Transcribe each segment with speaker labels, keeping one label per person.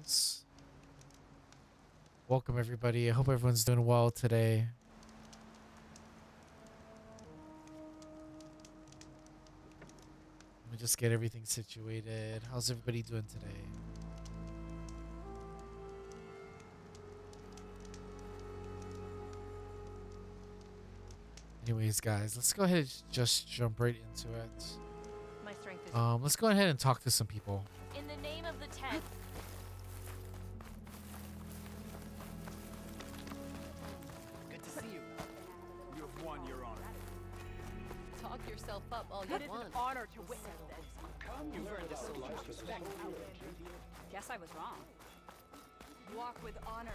Speaker 1: guys. Welcome, everybody. I hope everyone's doing well today. Let me just get everything situated. How's everybody doing today? Anyways, guys, let's go ahead and just jump right into it.
Speaker 2: My strength is
Speaker 1: Let's go ahead and talk to some people.
Speaker 2: in the name of the 10.
Speaker 3: Good to see you. You have won, Your Honor.
Speaker 4: Talk yourself up all you
Speaker 2: It is
Speaker 4: want.
Speaker 2: an honor to witness this.
Speaker 3: You've earned the soldier's respect.
Speaker 2: Guess I was wrong. Walk with honor.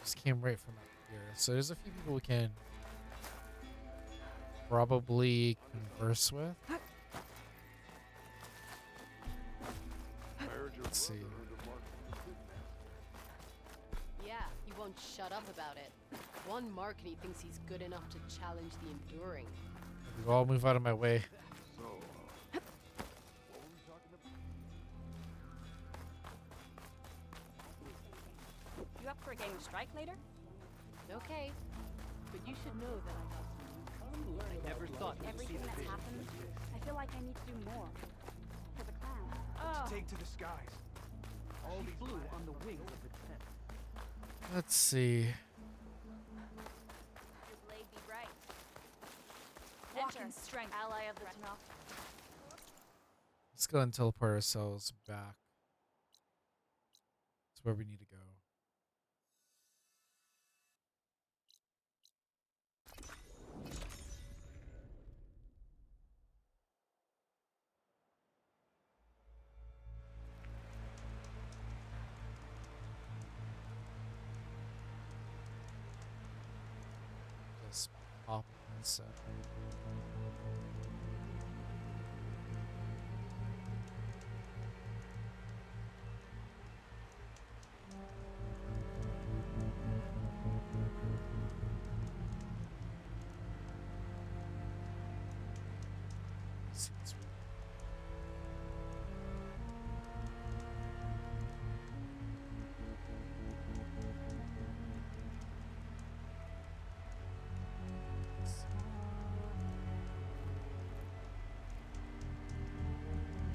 Speaker 1: Just came right from up here. So there's a few people we can probably converse with. Let's see.
Speaker 4: Yeah, he won't shut up about it. One mark and he thinks he's good enough to challenge the enduring.
Speaker 1: You all move out of my way.
Speaker 2: You up for a game of strike later?
Speaker 4: Okay, but you should know that I got some. I never thought you'd see
Speaker 2: Everything
Speaker 4: the
Speaker 2: that's
Speaker 4: vision.
Speaker 2: happened, I feel like I need to do more. For the clown. Oh.
Speaker 3: Take to the skies. All
Speaker 4: She
Speaker 3: these
Speaker 4: flew
Speaker 3: planets.
Speaker 4: on the wings of the 10.
Speaker 1: Let's see.
Speaker 2: Your blade be bright. Walking strength. Ally of the Tanakh.
Speaker 1: Let's go and teleport ourselves back to where we need to go. Just pop this up. See this one.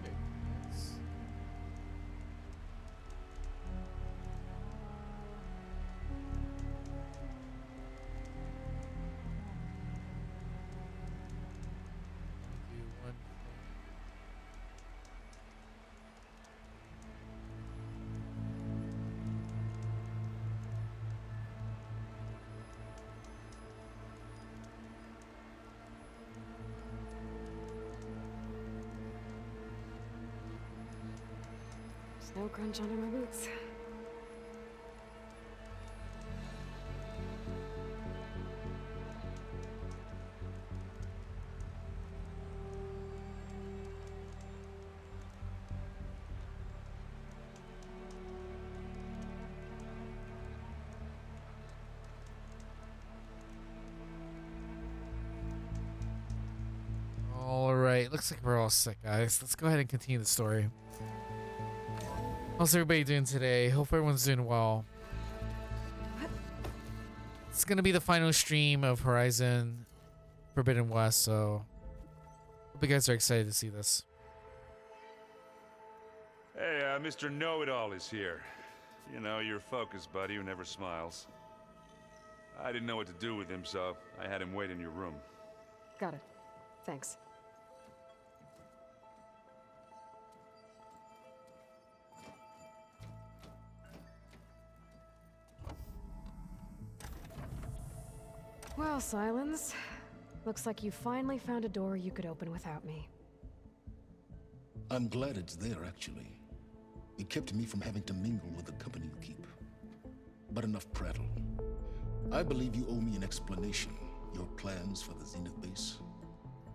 Speaker 1: Okay, yes. Do one thing.
Speaker 5: Snow crunch under my boots.
Speaker 1: All right, looks like we're all set, guys. Let's go ahead and continue the story. How's everybody doing today? Hope everyone's doing well. It's gonna be the final stream of Horizon Forbidden West, so hope you guys are excited to see this.
Speaker 6: Hey, Mr. Know-It-All is here. You know, your focus buddy who never smiles. I didn't know what to do with him, so I had him wait in your room.
Speaker 5: Got it. Thanks. Well, Silence. Looks like you finally found a door you could open without me.
Speaker 7: I'm glad it's there, actually. It kept me from having to mingle with the company you keep. But enough prattle. I believe you owe me an explanation. Your plans for the Zenith base?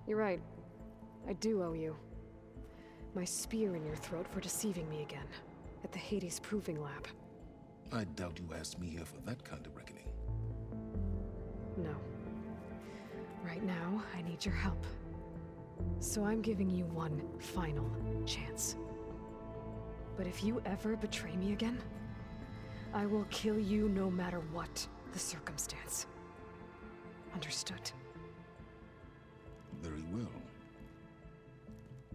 Speaker 5: You're right. I do owe you. My spear in your throat for deceiving me again. At the Hades Proving Lab.
Speaker 7: I doubt you asked me here for that kind of reckoning.
Speaker 5: No. Right now, I need your help. So I'm giving you one final chance. But if you ever betray me again, I will kill you no matter what the circumstance. Understood?
Speaker 7: Very well.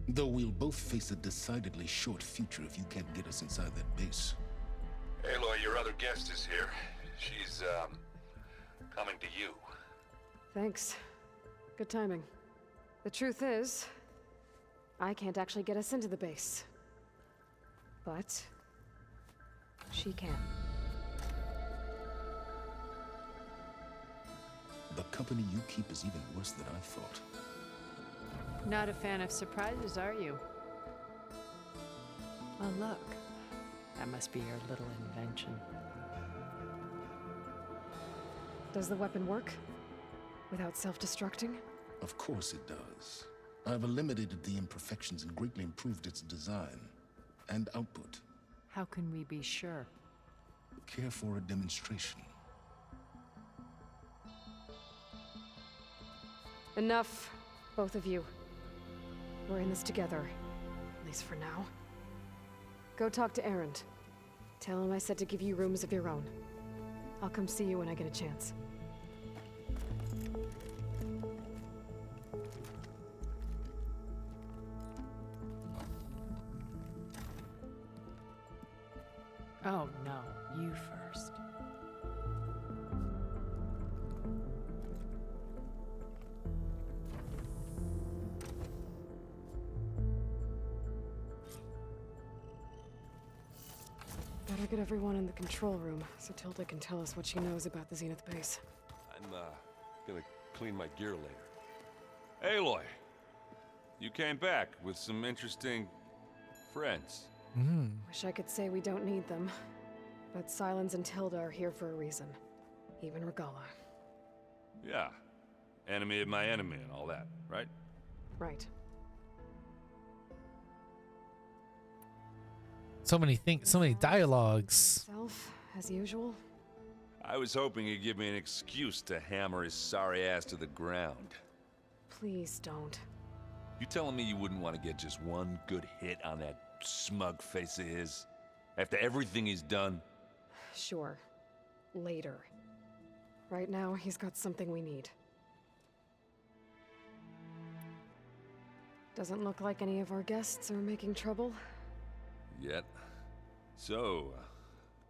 Speaker 7: Though we'll both face a decidedly short future if you can't get us inside that base.
Speaker 6: Aloy, your other guest is here. She's, coming to you.
Speaker 5: Thanks. Good timing. The truth is, I can't actually get us into the base. But she can.
Speaker 7: The company you keep is even worse than I thought.
Speaker 4: Not a fan of surprises, are you? Oh, look. That must be your little invention.
Speaker 5: Does the weapon work? Without self-destructing?
Speaker 7: Of course it does. I've eliminated the imperfections and greatly improved its design and output.
Speaker 4: How can we be sure?
Speaker 7: Care for a demonstration?
Speaker 5: Enough, both of you. We're in this together, at least for now. Go talk to Erend. Tell him I said to give you rooms of your own. I'll come see you when I get a chance.
Speaker 4: Oh, no. You first.
Speaker 5: Better get everyone in the control room so Tilda can tell us what she knows about the Zenith base.
Speaker 6: I'm, gonna clean my gear later. Aloy! You came back with some interesting friends.
Speaker 5: Wish I could say we don't need them, but Sylens and Tilda are here for a reason. Even Regala.
Speaker 6: Yeah. Enemy of my enemy and all that, right?
Speaker 5: Right.
Speaker 1: So many things, so many dialogues.
Speaker 5: Self, as usual.
Speaker 6: I was hoping he'd give me an excuse to hammer his sorry ass to the ground.
Speaker 5: Please don't.
Speaker 6: You telling me you wouldn't want to get just one good hit on that smug face of his? After everything he's done?
Speaker 5: Sure. Later. Right now, he's got something we need. Doesn't look like any of our guests are making trouble.
Speaker 6: Yet. So,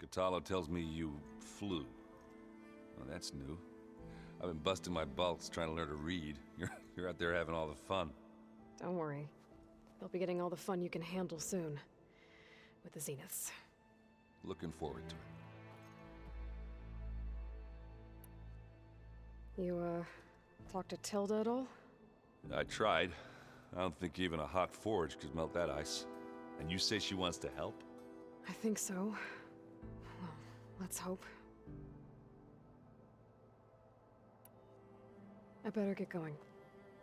Speaker 6: Kotallo tells me you flew. Well, that's new. I've been busting my balls trying to learn to read. You're out there having all the fun.
Speaker 5: Don't worry. You'll be getting all the fun you can handle soon. With the Zeniths.
Speaker 6: Looking forward to it.
Speaker 5: You, talked to Tilda at all?
Speaker 6: I tried. I don't think even a hot forge could melt that ice. And you say she wants to help?
Speaker 5: I think so. Well, let's hope. I better get going.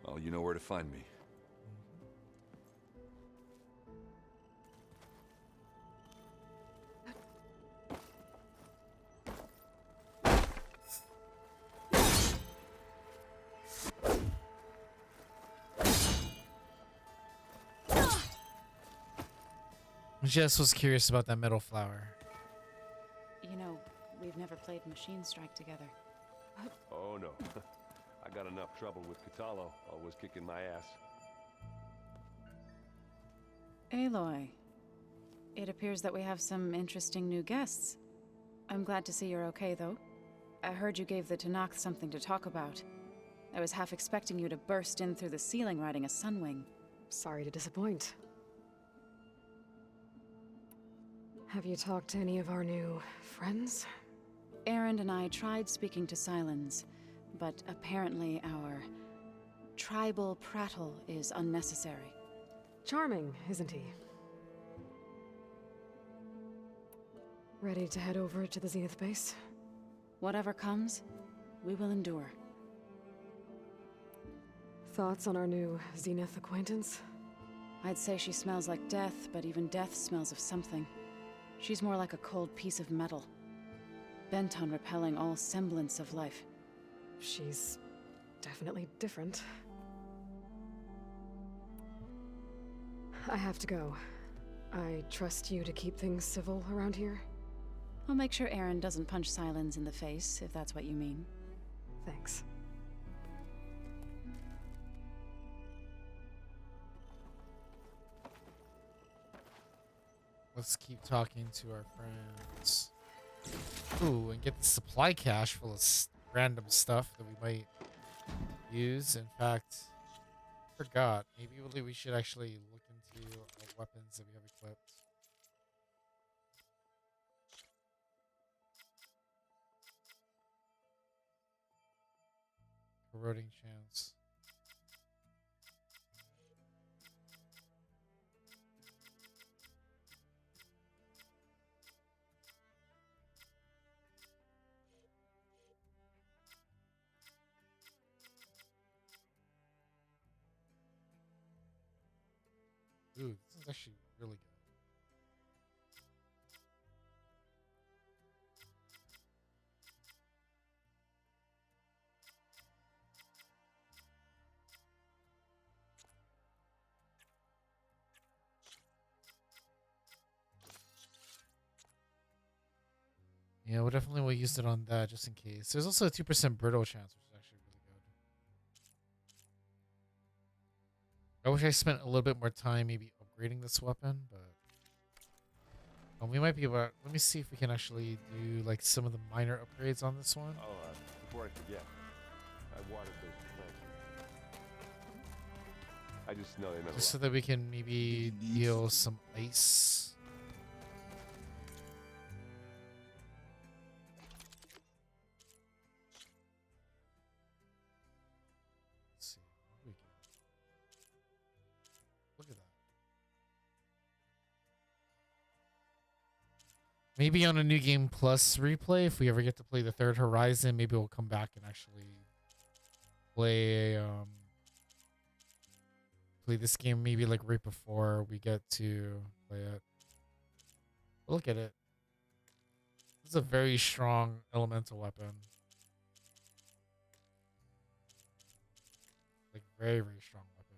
Speaker 6: Well, you know where to find me.
Speaker 1: Jess was curious about that metal flower.
Speaker 2: You know, we've never played Machine Strike together.
Speaker 6: Oh no. I got enough trouble with Kotallo, always kicking my ass.
Speaker 2: Aloy, it appears that we have some interesting new guests. I'm glad to see you're okay, though. I heard you gave the Tenakth something to talk about. I was half expecting you to burst in through the ceiling riding a Sunwing.
Speaker 5: Sorry to disappoint. Have you talked to any of our new friends?
Speaker 2: Erend and I tried speaking to Sylens, but apparently our tribal prattle is unnecessary.
Speaker 5: Charming, isn't he? Ready to head over to the Zenith base?
Speaker 2: Whatever comes, we will endure.
Speaker 5: Thoughts on our new Zenith acquaintance?
Speaker 2: I'd say she smells like death, but even death smells of something. She's more like a cold piece of metal, bent on repelling all semblance of life.
Speaker 5: She's definitely different. I have to go. I trust you to keep things civil around here?
Speaker 2: I'll make sure Aaron doesn't punch Sylens in the face, if that's what you mean.
Speaker 5: Thanks.
Speaker 1: Let's keep talking to our friends. Ooh, and get the supply cache full of random stuff that we might use. In fact, forgot. Maybe we should actually look into weapons that we have equipped. Corroding chance. Ooh, this is actually really good. Yeah, we definitely will use it on that just in case. There's also a 2% brittle chance, which is actually really good. I wish I spent a little bit more time maybe upgrading this weapon, but we might be able to, let me see if we can actually do like some of the minor upgrades on this one.
Speaker 8: Oh, before I forget, I watered those plants. I just know they meant
Speaker 1: Just
Speaker 8: a
Speaker 1: so
Speaker 8: lot.
Speaker 1: that we can maybe deal some ice. Let's see. What do we get? Look at that. Maybe on a New Game Plus replay, if we ever get to play the third Horizon, maybe we'll come back and actually play play this game maybe like right before we get to play it. Look at it. This is a very strong elemental weapon. Like very, very strong weapon.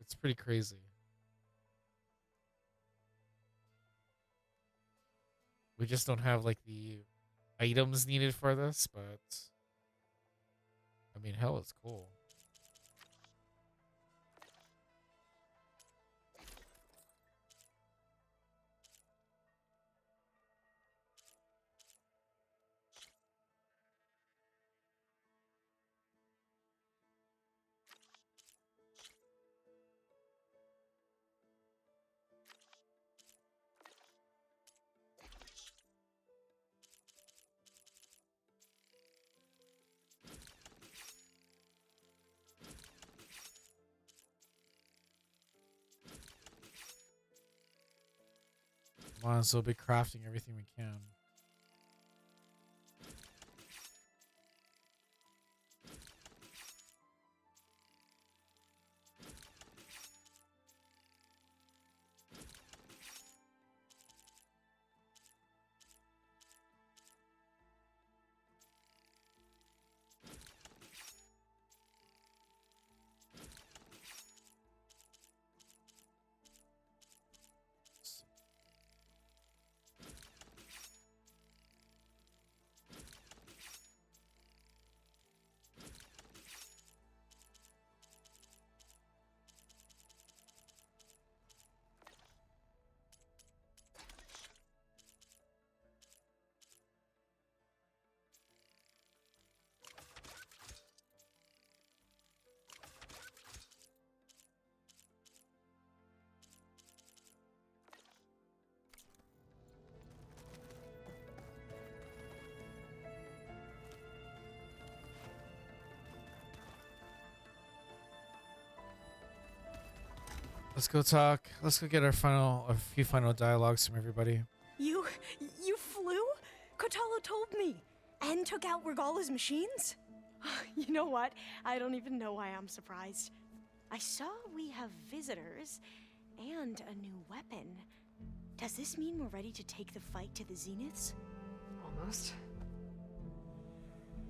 Speaker 1: It's pretty crazy. We just don't have like the items needed for this, but I mean, hell, it's cool. Come on, so we'll be crafting everything we can. Let's go talk. Let's go get a few final dialogues from everybody.
Speaker 9: You flew? Kotalo told me. And took out Regala's machines? You know what? I don't even know why I'm surprised. I saw we have visitors and a new weapon. Does this mean we're ready to take the fight to the Zeniths?
Speaker 5: Almost.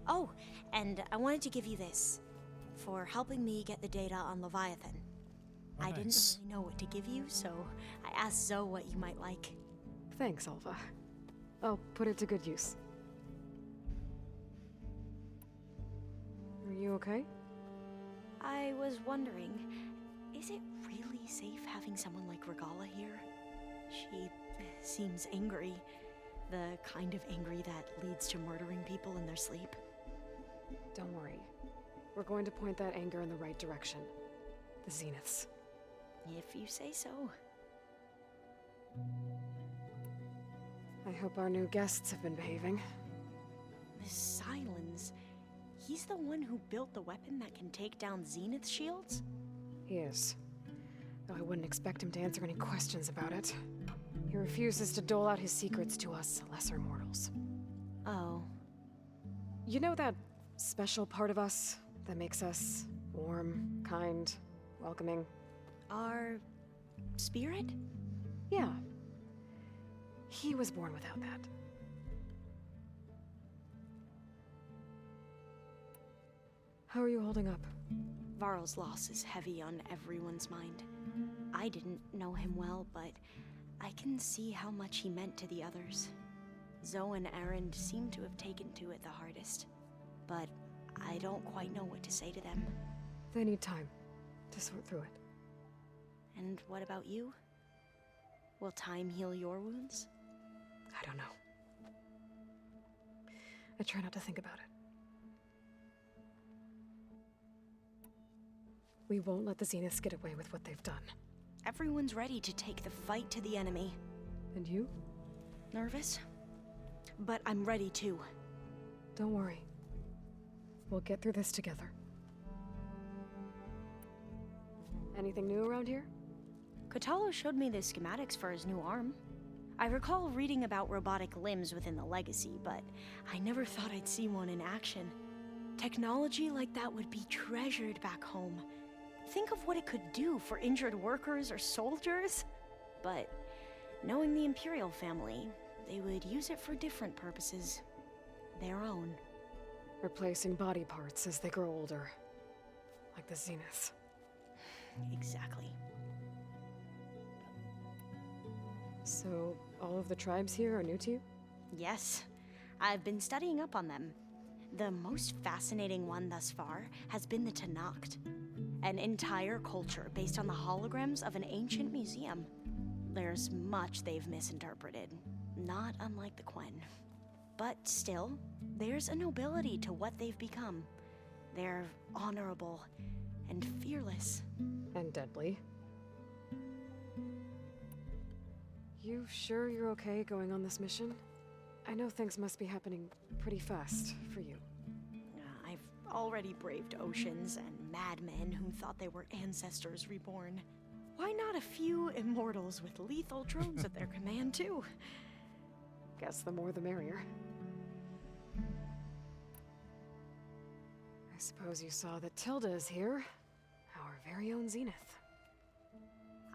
Speaker 9: Oh, and I wanted to give you this for helping me get the data on Leviathan. I didn't
Speaker 1: nice.
Speaker 9: really know what to give you, so I asked Zoe what you might like.
Speaker 5: Thanks, Alva. I'll put it to good use. Are you okay?
Speaker 9: I was wondering, is it really safe having someone like Regala here? She seems angry. The kind of angry that leads to murdering people in their sleep.
Speaker 5: Don't worry. We're going to point that anger in the right direction. The Zeniths.
Speaker 9: If you say so.
Speaker 5: I hope our new guests have been behaving.
Speaker 9: This Silence, he's the one who built the weapon that can take down Zenith shields?
Speaker 5: He is. Though I wouldn't expect him to answer any questions about it. He refuses to dole out his secrets to us lesser mortals.
Speaker 9: Oh.
Speaker 5: You know that special part of us that makes us warm, kind, welcoming?
Speaker 9: Our spirit?
Speaker 5: Yeah. He was born without that. How are you holding up?
Speaker 9: Varl's loss is heavy on everyone's mind. I didn't know him well, but I can see how much he meant to the others. Zoe and Erend seem to have taken to it the hardest, but I don't quite know what to say to them.
Speaker 5: They need time to sort through it.
Speaker 9: And what about you? Will time heal your wounds?
Speaker 5: I don't know. I try not to think about it. We won't let the Zeniths get away with what they've done.
Speaker 9: Everyone's ready to take the fight to the enemy.
Speaker 5: And you?
Speaker 9: Nervous? But I'm ready too.
Speaker 5: Don't worry. We'll get through this together. Anything new around here?
Speaker 9: Kotallo showed me the schematics for his new arm. I recall reading about robotic limbs within the Legacy, but I never thought I'd see one in action. Technology like that would be treasured back home. Think of what it could do for injured workers or soldiers. But knowing the Imperial family, they would use it for different purposes. Their own.
Speaker 5: Replacing body parts as they grow older. Like the Zeniths.
Speaker 9: Exactly.
Speaker 5: So, all of the tribes here are new to you?
Speaker 9: Yes, I've been studying up on them. The most fascinating one thus far has been the Tenakth, an entire culture based on the holograms of an ancient museum. There's much they've misinterpreted, not unlike the Quen. But still, there's a nobility to what they've become. They're honorable and fearless.
Speaker 5: And deadly. You sure you're okay going on this mission? I know things must be happening pretty fast for you.
Speaker 9: I've already braved oceans and madmen who thought they were ancestors reborn. Why not a few immortals with lethal drones at their command, too?
Speaker 5: Guess the more the merrier. I suppose you saw that Tilda is here. Our very own Zenith.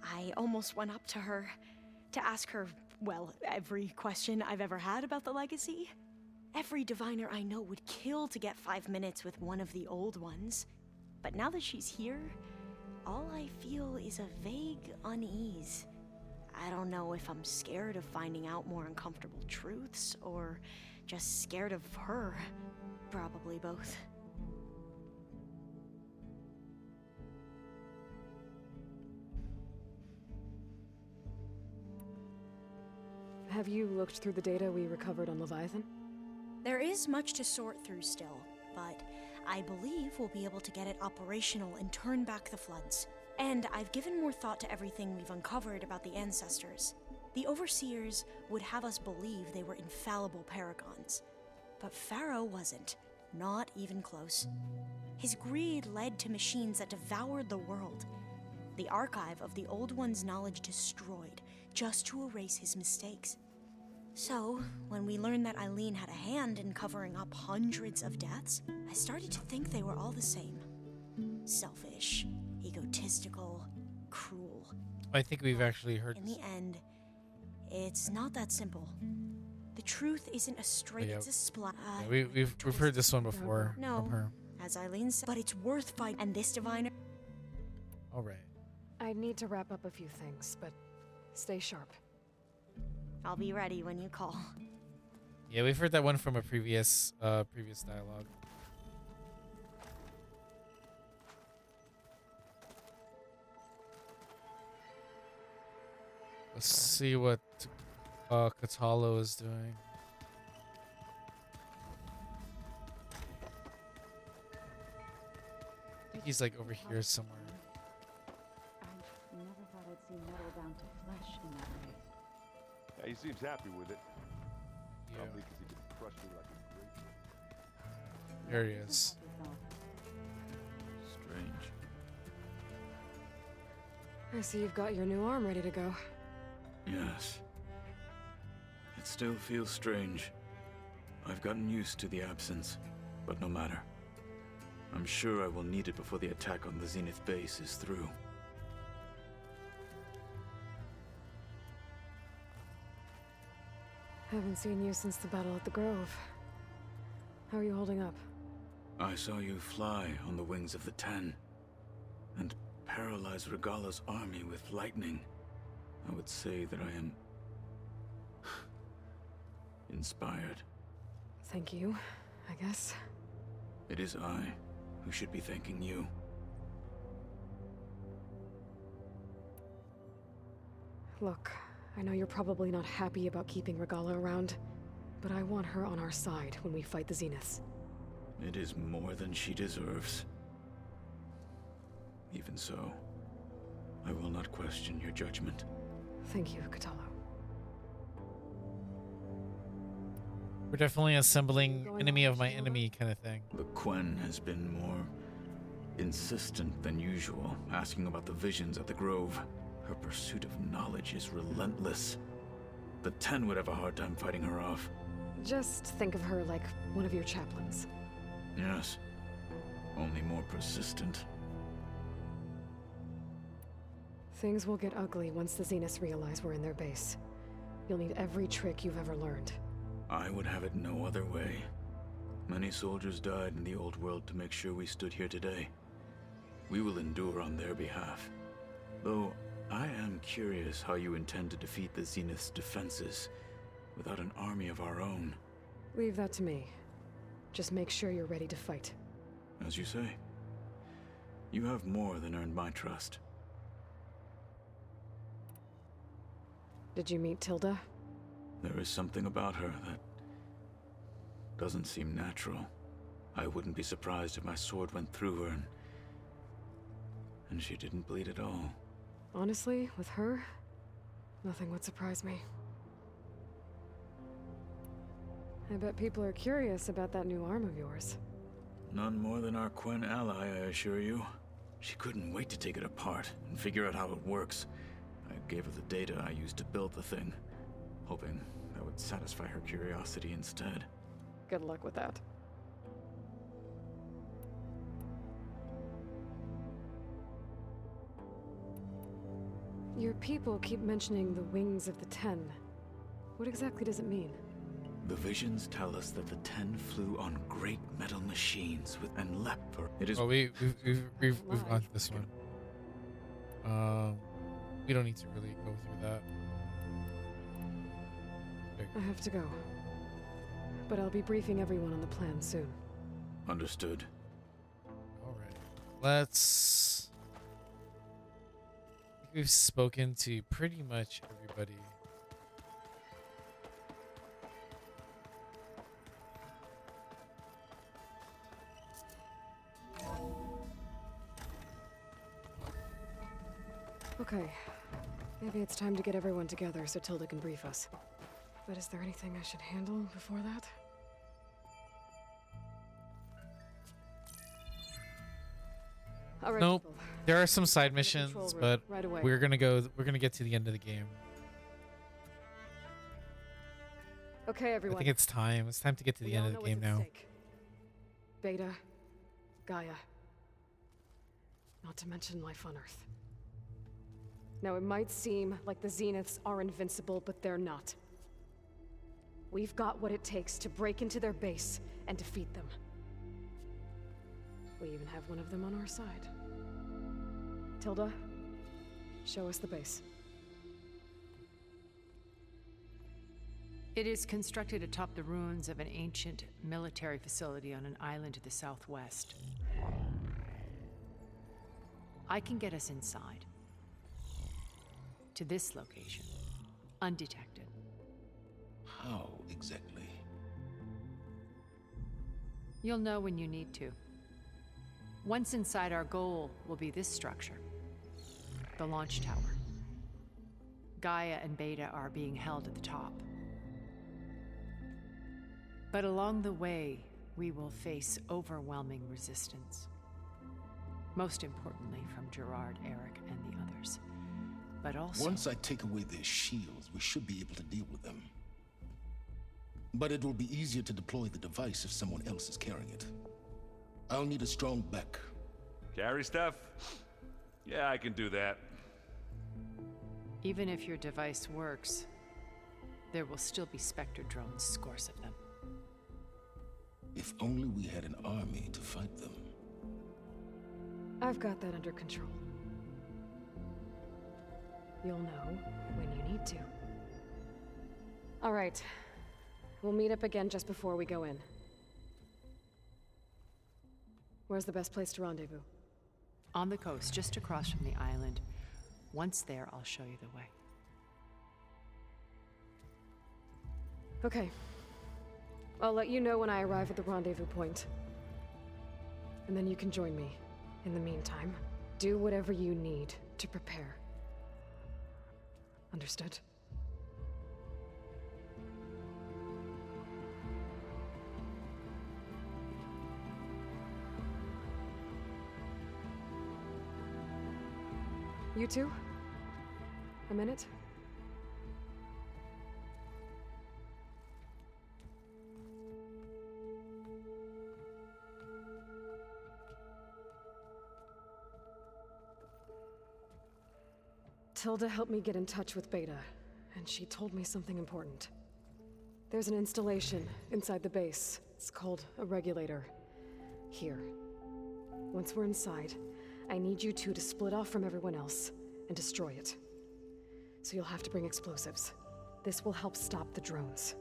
Speaker 9: I almost went up to her to ask her, well, every question I've ever had about the Legacy. Every diviner I know would kill to get 5 minutes with one of the old ones. But now that she's here, all I feel is a vague unease. I don't know if I'm scared of finding out more uncomfortable truths, or just scared of her. Probably both.
Speaker 5: Have you looked through the data we recovered on Leviathan?
Speaker 9: There is much to sort through still, but I believe we'll be able to get it operational and turn back the floods. And I've given more thought to everything we've uncovered about the ancestors. The Overseers would have us believe they were infallible paragons. But Pharaoh wasn't. Not even close. His greed led to machines that devoured the world. The archive of the Old One's knowledge destroyed, just to erase his mistakes. So, when we learned that Eileen had a hand in covering up hundreds of deaths, I started to think they were all the same. Selfish, egotistical, cruel.
Speaker 1: I think we've actually heard.
Speaker 9: In the end, it's not that simple. The truth isn't a straight,
Speaker 1: Yeah.
Speaker 9: it's a splat.
Speaker 1: Yeah, we've heard this one before
Speaker 9: No,
Speaker 1: from her.
Speaker 9: as Eileen said, but it's worth fighting. And this diviner,
Speaker 1: All right.
Speaker 5: I need to wrap up a few things, but stay sharp.
Speaker 9: I'll be ready when you call.
Speaker 1: Yeah, we've heard that one from a previous dialogue. Let's see what Kotallo is doing. I think he's like over here somewhere.
Speaker 2: I've never thought I'd see metal down to flesh in that way.
Speaker 8: Yeah, he seems happy with it.
Speaker 1: Yeah,
Speaker 8: Probably because he can crush me like a grape.
Speaker 1: there he is.
Speaker 10: Strange.
Speaker 5: I see you've got your new arm ready to go.
Speaker 10: Yes. It still feels strange. I've gotten used to the absence, but no matter. I'm sure I will need it before the attack on the Zenith base is through.
Speaker 5: Haven't seen you since the battle at the Grove. How are you holding up?
Speaker 10: I saw you fly on the wings of the Ten, and paralyze Regalla's army with lightning. I would say that I am inspired.
Speaker 5: Thank you, I guess.
Speaker 10: It is I who should be thanking you.
Speaker 5: Look, I know you're probably not happy about keeping Regalla around, but I want her on our side when we fight the Zeniths.
Speaker 10: It is more than she deserves. Even so, I will not question your judgment.
Speaker 5: Thank you, Kotallo.
Speaker 1: We're definitely assembling enemy of my enemy kind of thing.
Speaker 10: The Quen has been more insistent than usual, asking about the visions at the Grove. Her pursuit of knowledge is relentless. The Ten would have a hard time fighting her off.
Speaker 5: Just think of her like one of your chaplains.
Speaker 10: Yes, only more persistent.
Speaker 5: Things will get ugly once the Zeniths realize we're in their base. You'll need every trick you've ever learned.
Speaker 10: I would have it no other way. Many soldiers died in the old world to make sure we stood here today. We will endure on their behalf. Though, I am curious how you intend to defeat the Zenith's defenses without an army of our own.
Speaker 5: Leave that to me. Just make sure you're ready to fight.
Speaker 10: As you say. You have more than earned my trust.
Speaker 5: Did you meet Tilda?
Speaker 10: There is something about her that doesn't seem natural. I wouldn't be surprised if my sword went through her and she didn't bleed at all.
Speaker 5: Honestly, with her, nothing would surprise me. I bet people are curious about that new arm of yours.
Speaker 10: None more than our Quen ally, I assure you. She couldn't wait to take it apart and figure out how it works. I gave her the data I used to build the thing, hoping that would satisfy her curiosity instead.
Speaker 5: Good luck with that. Your people keep mentioning the wings of the Ten. What exactly does it mean?
Speaker 10: The visions tell us that the Ten flew on great metal machines and leapt for it is.
Speaker 1: Oh, we've gone through this one. We don't need to really go through that.
Speaker 5: I have to go. But I'll be briefing everyone on the plan soon.
Speaker 10: Understood.
Speaker 1: All right, let's. I think we've spoken to pretty much everybody.
Speaker 5: Okay. Maybe it's time to get everyone together so Tilda can brief us. But is there anything I should handle before that? All right,
Speaker 1: Nope.
Speaker 5: people.
Speaker 1: There are some side
Speaker 5: Control
Speaker 1: missions,
Speaker 5: room,
Speaker 1: but
Speaker 5: right away.
Speaker 1: we're gonna get to the end of the game.
Speaker 5: Okay,
Speaker 1: I
Speaker 5: everyone.
Speaker 1: think it's time. It's time to get to the
Speaker 5: We
Speaker 1: end
Speaker 5: all
Speaker 1: of
Speaker 5: know
Speaker 1: the game
Speaker 5: what's at
Speaker 1: now.
Speaker 5: stake. Beta, Gaia. Not to mention life on Earth. Now, it might seem like the Zeniths are invincible, but they're not. We've got what it takes to break into their base and defeat them. We even have one of them on our side. Tilda, Show us the base.
Speaker 11: It is constructed atop the ruins of an ancient military facility on an island to the southwest. I can get us inside. To this location. Undetected.
Speaker 7: How exactly?
Speaker 11: You'll know when you need to. Once inside, our goal will be this structure. The launch tower. Gaia and Beta are being held at the top. But along the way, we will face overwhelming resistance. Most importantly from Gerard, Eric, and the others. But also...
Speaker 7: Once I take away their shields, we should be able to deal with them. But it will be easier to deploy the device if someone else is carrying it. I'll need a strong back.
Speaker 6: Carry stuff? Yeah, I can do that.
Speaker 11: Even if your device works, there will still be Spectre drones, scores of them.
Speaker 7: If only we had an army to fight them.
Speaker 5: I've got that under control. You'll know when you need to. All right. We'll meet up again just before we go in. Where's the best place to rendezvous?
Speaker 11: On the coast, just across from the island. Once there, I'll show you the way.
Speaker 5: Okay. I'll let you know when I arrive at the rendezvous point. And then you can join me. In the meantime, do whatever you need to prepare. Understood? You two? A minute? Tilda helped me get in touch with Beta, and she told me something important. There's an installation inside the base. It's called a regulator. Here. Once we're inside, I need you two to split off from everyone else and destroy it. So you'll have to bring explosives. This will help stop the drones.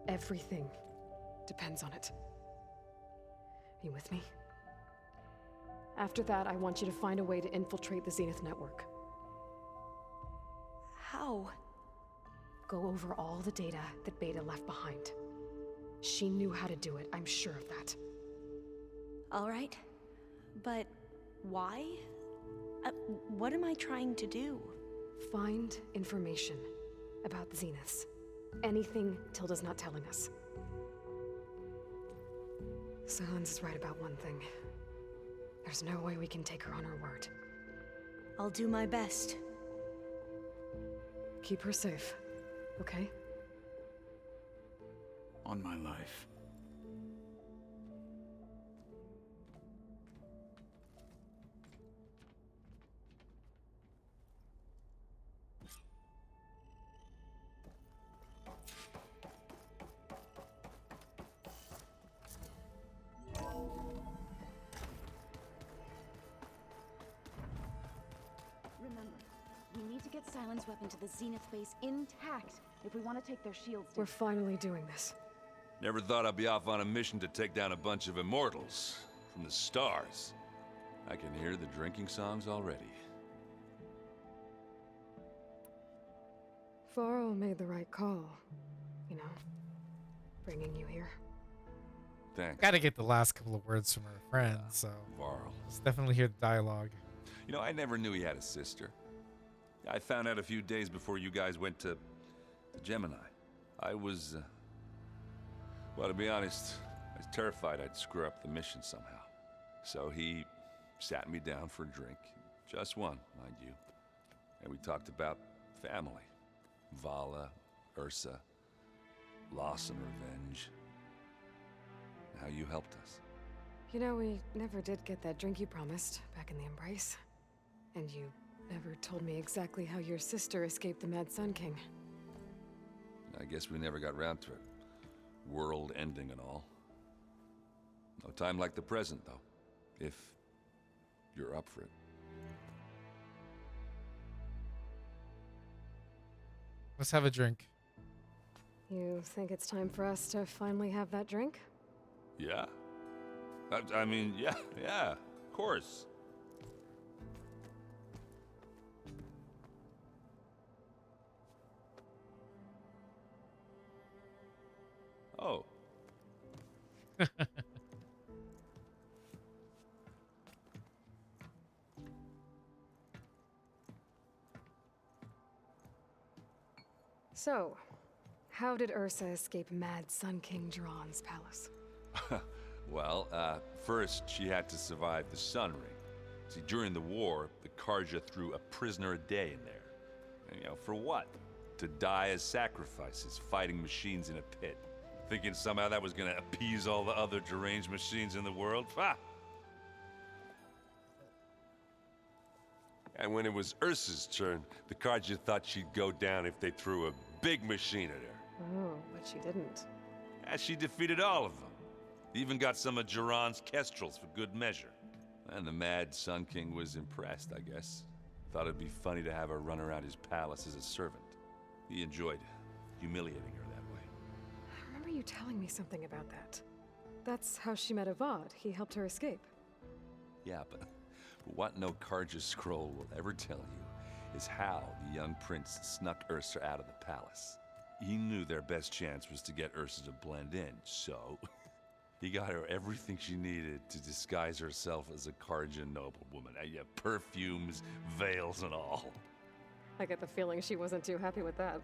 Speaker 5: Everything depends on it. Are you with me? After that, I want you to find a way to infiltrate the Zenith network.
Speaker 9: How?
Speaker 5: Go over all the data that Beta left behind. She knew how to do it, I'm sure of that.
Speaker 9: All right. But why? What am I trying to do?
Speaker 5: Find information about the Zeniths. Anything Tilda's not telling us. Sans is right about one thing. There's no way we can take her on her word.
Speaker 9: I'll do my best.
Speaker 5: Keep her safe, okay?
Speaker 10: On my life.
Speaker 2: Remember, we need to get Silent's weapon to the Zenith base intact if we want to take their shields down.
Speaker 5: We're finally doing this.
Speaker 6: Never thought I'd be off on a mission to take down a bunch of immortals from the stars. I can hear the drinking songs already.
Speaker 5: Varl made the right call, you know, bringing you here.
Speaker 6: Thanks.
Speaker 1: Gotta get the last couple of words from her friend, so
Speaker 6: Varl.
Speaker 1: let's definitely hear the dialogue.
Speaker 6: You know, I never knew he had a sister. I found out a few days before you guys went to Gemini. I was, well, to be honest, I was terrified I'd screw up the mission somehow. So he sat me down for a drink. Just one, mind you. And we talked about family. Vala, Ursa, loss and revenge. How you helped us.
Speaker 5: You know, we never did get that drink you promised back in the Embrace. And you never told me exactly how your sister escaped the Mad Sun King.
Speaker 6: I guess we never got round to it. World ending and all. No time like the present, though. If you're up for it.
Speaker 1: Let's have a drink.
Speaker 5: You think it's time for us to finally have that drink?
Speaker 6: Yeah? I mean, yeah, of course. Oh.
Speaker 5: So, how did Ursa escape Mad Sun King Jiran's palace?
Speaker 6: Well, first she had to survive the Sun Ring. See, during the war, the Karja threw a prisoner a day in there. And, for what? To die as sacrifices, fighting machines in a pit. Thinking somehow that was gonna appease all the other deranged machines in the world? Ha! And when it was Ursa's turn, the Karja thought she'd go down if they threw a big machine at her.
Speaker 5: Oh, but she didn't.
Speaker 6: And she defeated all of them. Even got some of Jiran's kestrels for good measure. And the Mad Sun King was impressed, I guess. Thought it'd be funny to have her run around his palace as a servant. He enjoyed humiliating her that way.
Speaker 5: I remember you telling me something about that. That's how she met Avad. He helped her escape.
Speaker 6: Yeah, but what no Karja scroll will ever tell you is how the young prince snuck Ursa out of the palace. He knew their best chance was to get Ursa to blend in, so he got her everything she needed to disguise herself as a Karja noblewoman. Yeah, perfumes, veils, and all.
Speaker 5: I get the feeling she wasn't too happy with that.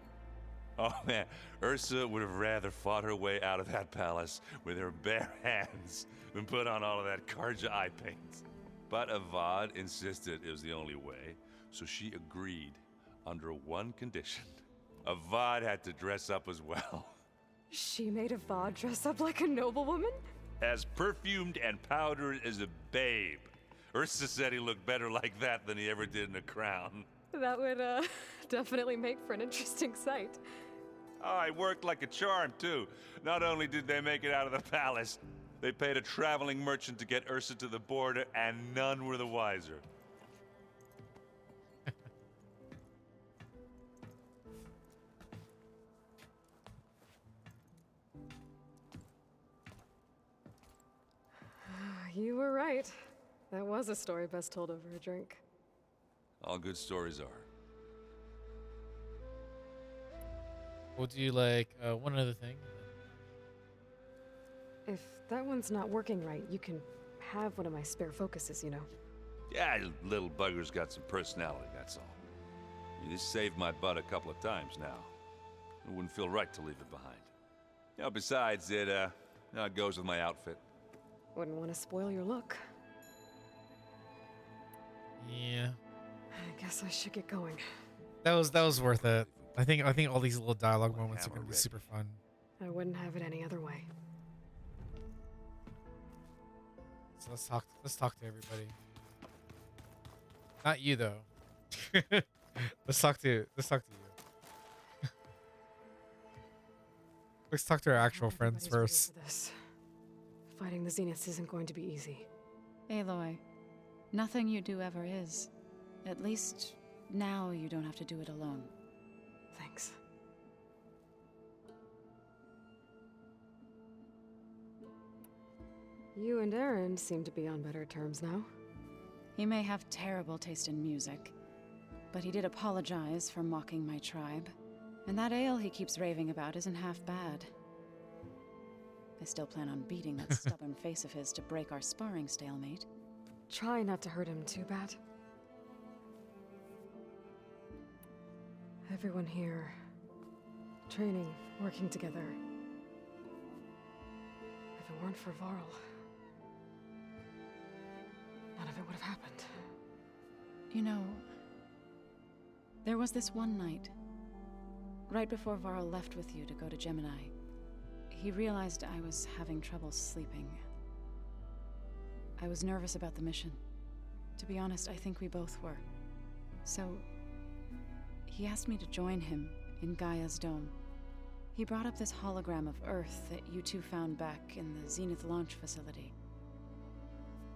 Speaker 6: Oh man, Ursa would have rather fought her way out of that palace with her bare hands than put on all of that Karja eye paint. But Avad insisted it was the only way, so she agreed under one condition. Avad had to dress up as well.
Speaker 5: She made Avad dress up like a noblewoman?
Speaker 6: As perfumed and powdered as a babe. Ursa said he looked better like that than he ever did in a crown.
Speaker 5: That would, definitely make for an interesting sight.
Speaker 6: Oh, it worked like a charm, too. Not only did they make it out of the palace, they paid a traveling merchant to get Ursa to the border, and none were the wiser.
Speaker 5: You were right. That was a story best told over a drink.
Speaker 6: All good stories are.
Speaker 1: We'll do like one other thing.
Speaker 5: If that one's not working right, you can have one of my spare focuses, you know.
Speaker 6: Yeah, little bugger's got some personality, that's all. You just saved my butt a couple of times now. It wouldn't feel right to leave it behind. Besides, it goes with my outfit.
Speaker 5: Wouldn't want to spoil your look.
Speaker 1: Yeah.
Speaker 5: I guess I should get going.
Speaker 1: That was worth it. I think all these little dialogue moments are gonna be super fun.
Speaker 5: I wouldn't have it any other way.
Speaker 1: So let's talk to everybody. Not you though. let's talk to you. Let's talk to our actual friends
Speaker 5: Everybody's ready
Speaker 1: first.
Speaker 5: for this. Fighting the Zeniths isn't going to be easy.
Speaker 2: Aloy, nothing you do ever is. At least now you don't have to do it alone.
Speaker 5: Thanks. You and Aaron seem to be on better terms now.
Speaker 2: He may have terrible taste in music, but he did apologize for mocking my tribe. And that ale he keeps raving about isn't half bad. I still plan on beating that stubborn face of his to break our sparring stalemate.
Speaker 5: Try not to hurt him too bad. Everyone here, training, working together. If it weren't for Varl, none of it would have happened.
Speaker 2: You know, there was this one night, right before Varl left with you to go to Gemini. He realized I was having trouble sleeping. I was nervous about the mission. To be honest, I think we both were. So, he asked me to join him in Gaia's dome. He brought up this hologram of Earth that you two found back in the Zenith launch facility.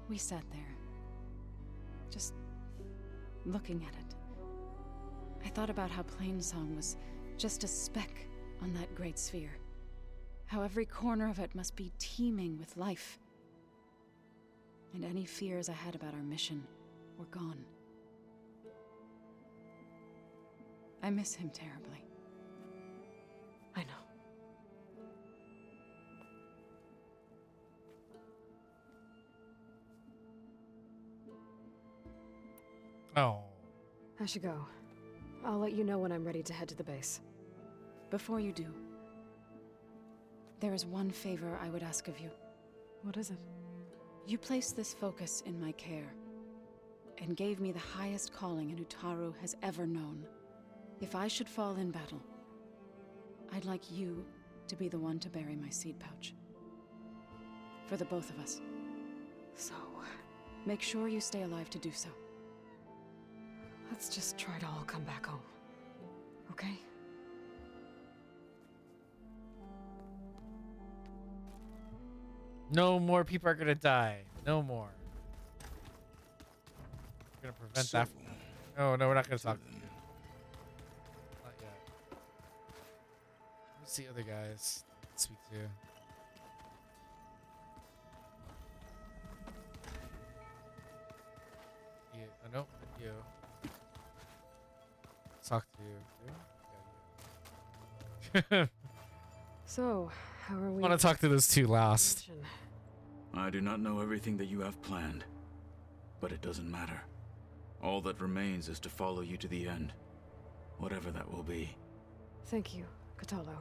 Speaker 2: We sat there, just looking at it. I thought about how Plainsong was Just a speck on that great sphere. How every corner of it must be teeming with life. And any fears I had about our mission were gone. I miss him terribly.
Speaker 5: I know.
Speaker 1: Oh.
Speaker 5: I should go. I'll let you know when I'm ready to head to the base.
Speaker 2: Before you do, there is one favor I would ask of you.
Speaker 5: What is it?
Speaker 2: You placed this focus in my care, and gave me the highest calling an Utaru has ever known. If I should fall in battle, I'd like you to be the one to bury my seed pouch. For the both of us.
Speaker 5: So,
Speaker 2: make sure you stay alive to do so.
Speaker 5: let's just try to all come back home. Okay?
Speaker 1: No more people are gonna die. No more. We're gonna prevent that. No, we're not gonna talk to you. Not yet. Let's see other guys to speak to. Yeah, nope, you. Let's talk to you. Yeah, you.
Speaker 5: So, how are we?
Speaker 1: I want to talk to those two last.
Speaker 10: I do not know everything that you have planned, but it doesn't matter. All that remains is to follow you to the end, whatever that will be.
Speaker 5: Thank you, Kotallo.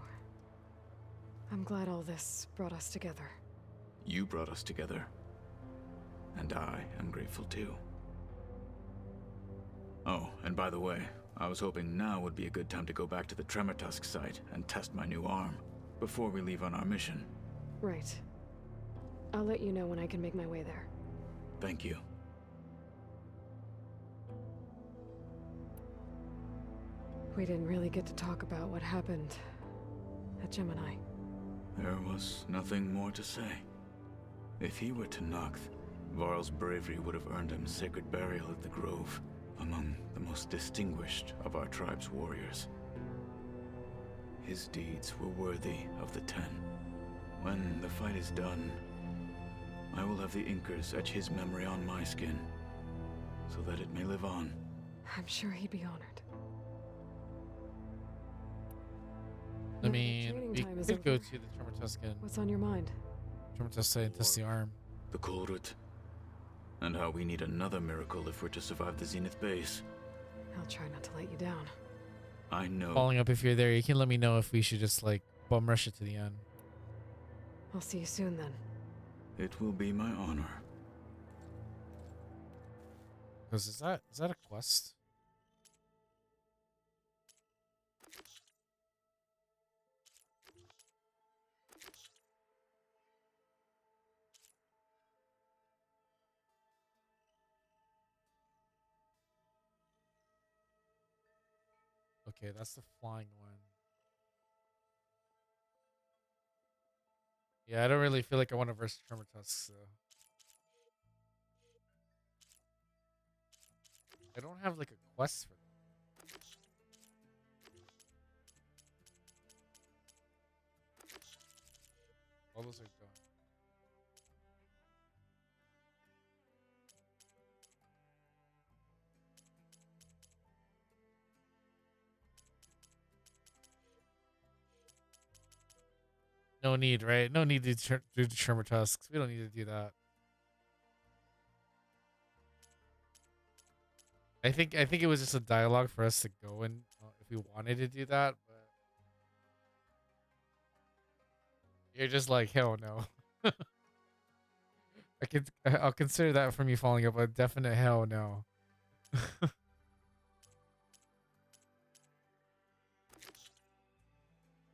Speaker 5: I'm glad all this brought us together.
Speaker 10: You brought us together, and I am grateful too. Oh, and by the way, I was hoping now would be a good time to go back to the Tremortusk site and test my new arm, before we leave on our mission.
Speaker 5: Right. I'll let you know when I can make my way there.
Speaker 10: Thank you.
Speaker 5: We didn't really get to talk about what happened at Gemini.
Speaker 10: There was nothing more to say. If he were Tenakth, Varl's bravery would have earned him sacred burial at the Grove, among the most distinguished of our tribe's warriors. His deeds were worthy of the Ten. When the fight is done, I will have the Inkers etch his memory on my skin, so that it may live on.
Speaker 5: I'm sure he'd be honored.
Speaker 1: I mean, we could go to the Tremortuscan.
Speaker 5: What's on your mind?
Speaker 1: Tremortusk and test the arm.
Speaker 10: The Kolrut. And how we need another miracle if we're to survive the Zenith base.
Speaker 5: I'll try not to let you down.
Speaker 10: I know.
Speaker 1: Following up, if you're there, you can let me know if we should just like bum rush it to the end.
Speaker 5: I'll see you soon then.
Speaker 10: It will be my honor.
Speaker 1: Because is that a quest? Okay, that's the flying one. Yeah, I don't really feel like I want to verse Tremortusk, so. I don't have like a quest for them. All those are done. No need, right? No need to do the Tremortusks. We don't need to do that. I think it was just a dialogue for us to go in if we wanted to do that, but you're just like, hell no. I'll consider that from you following up a definite hell no.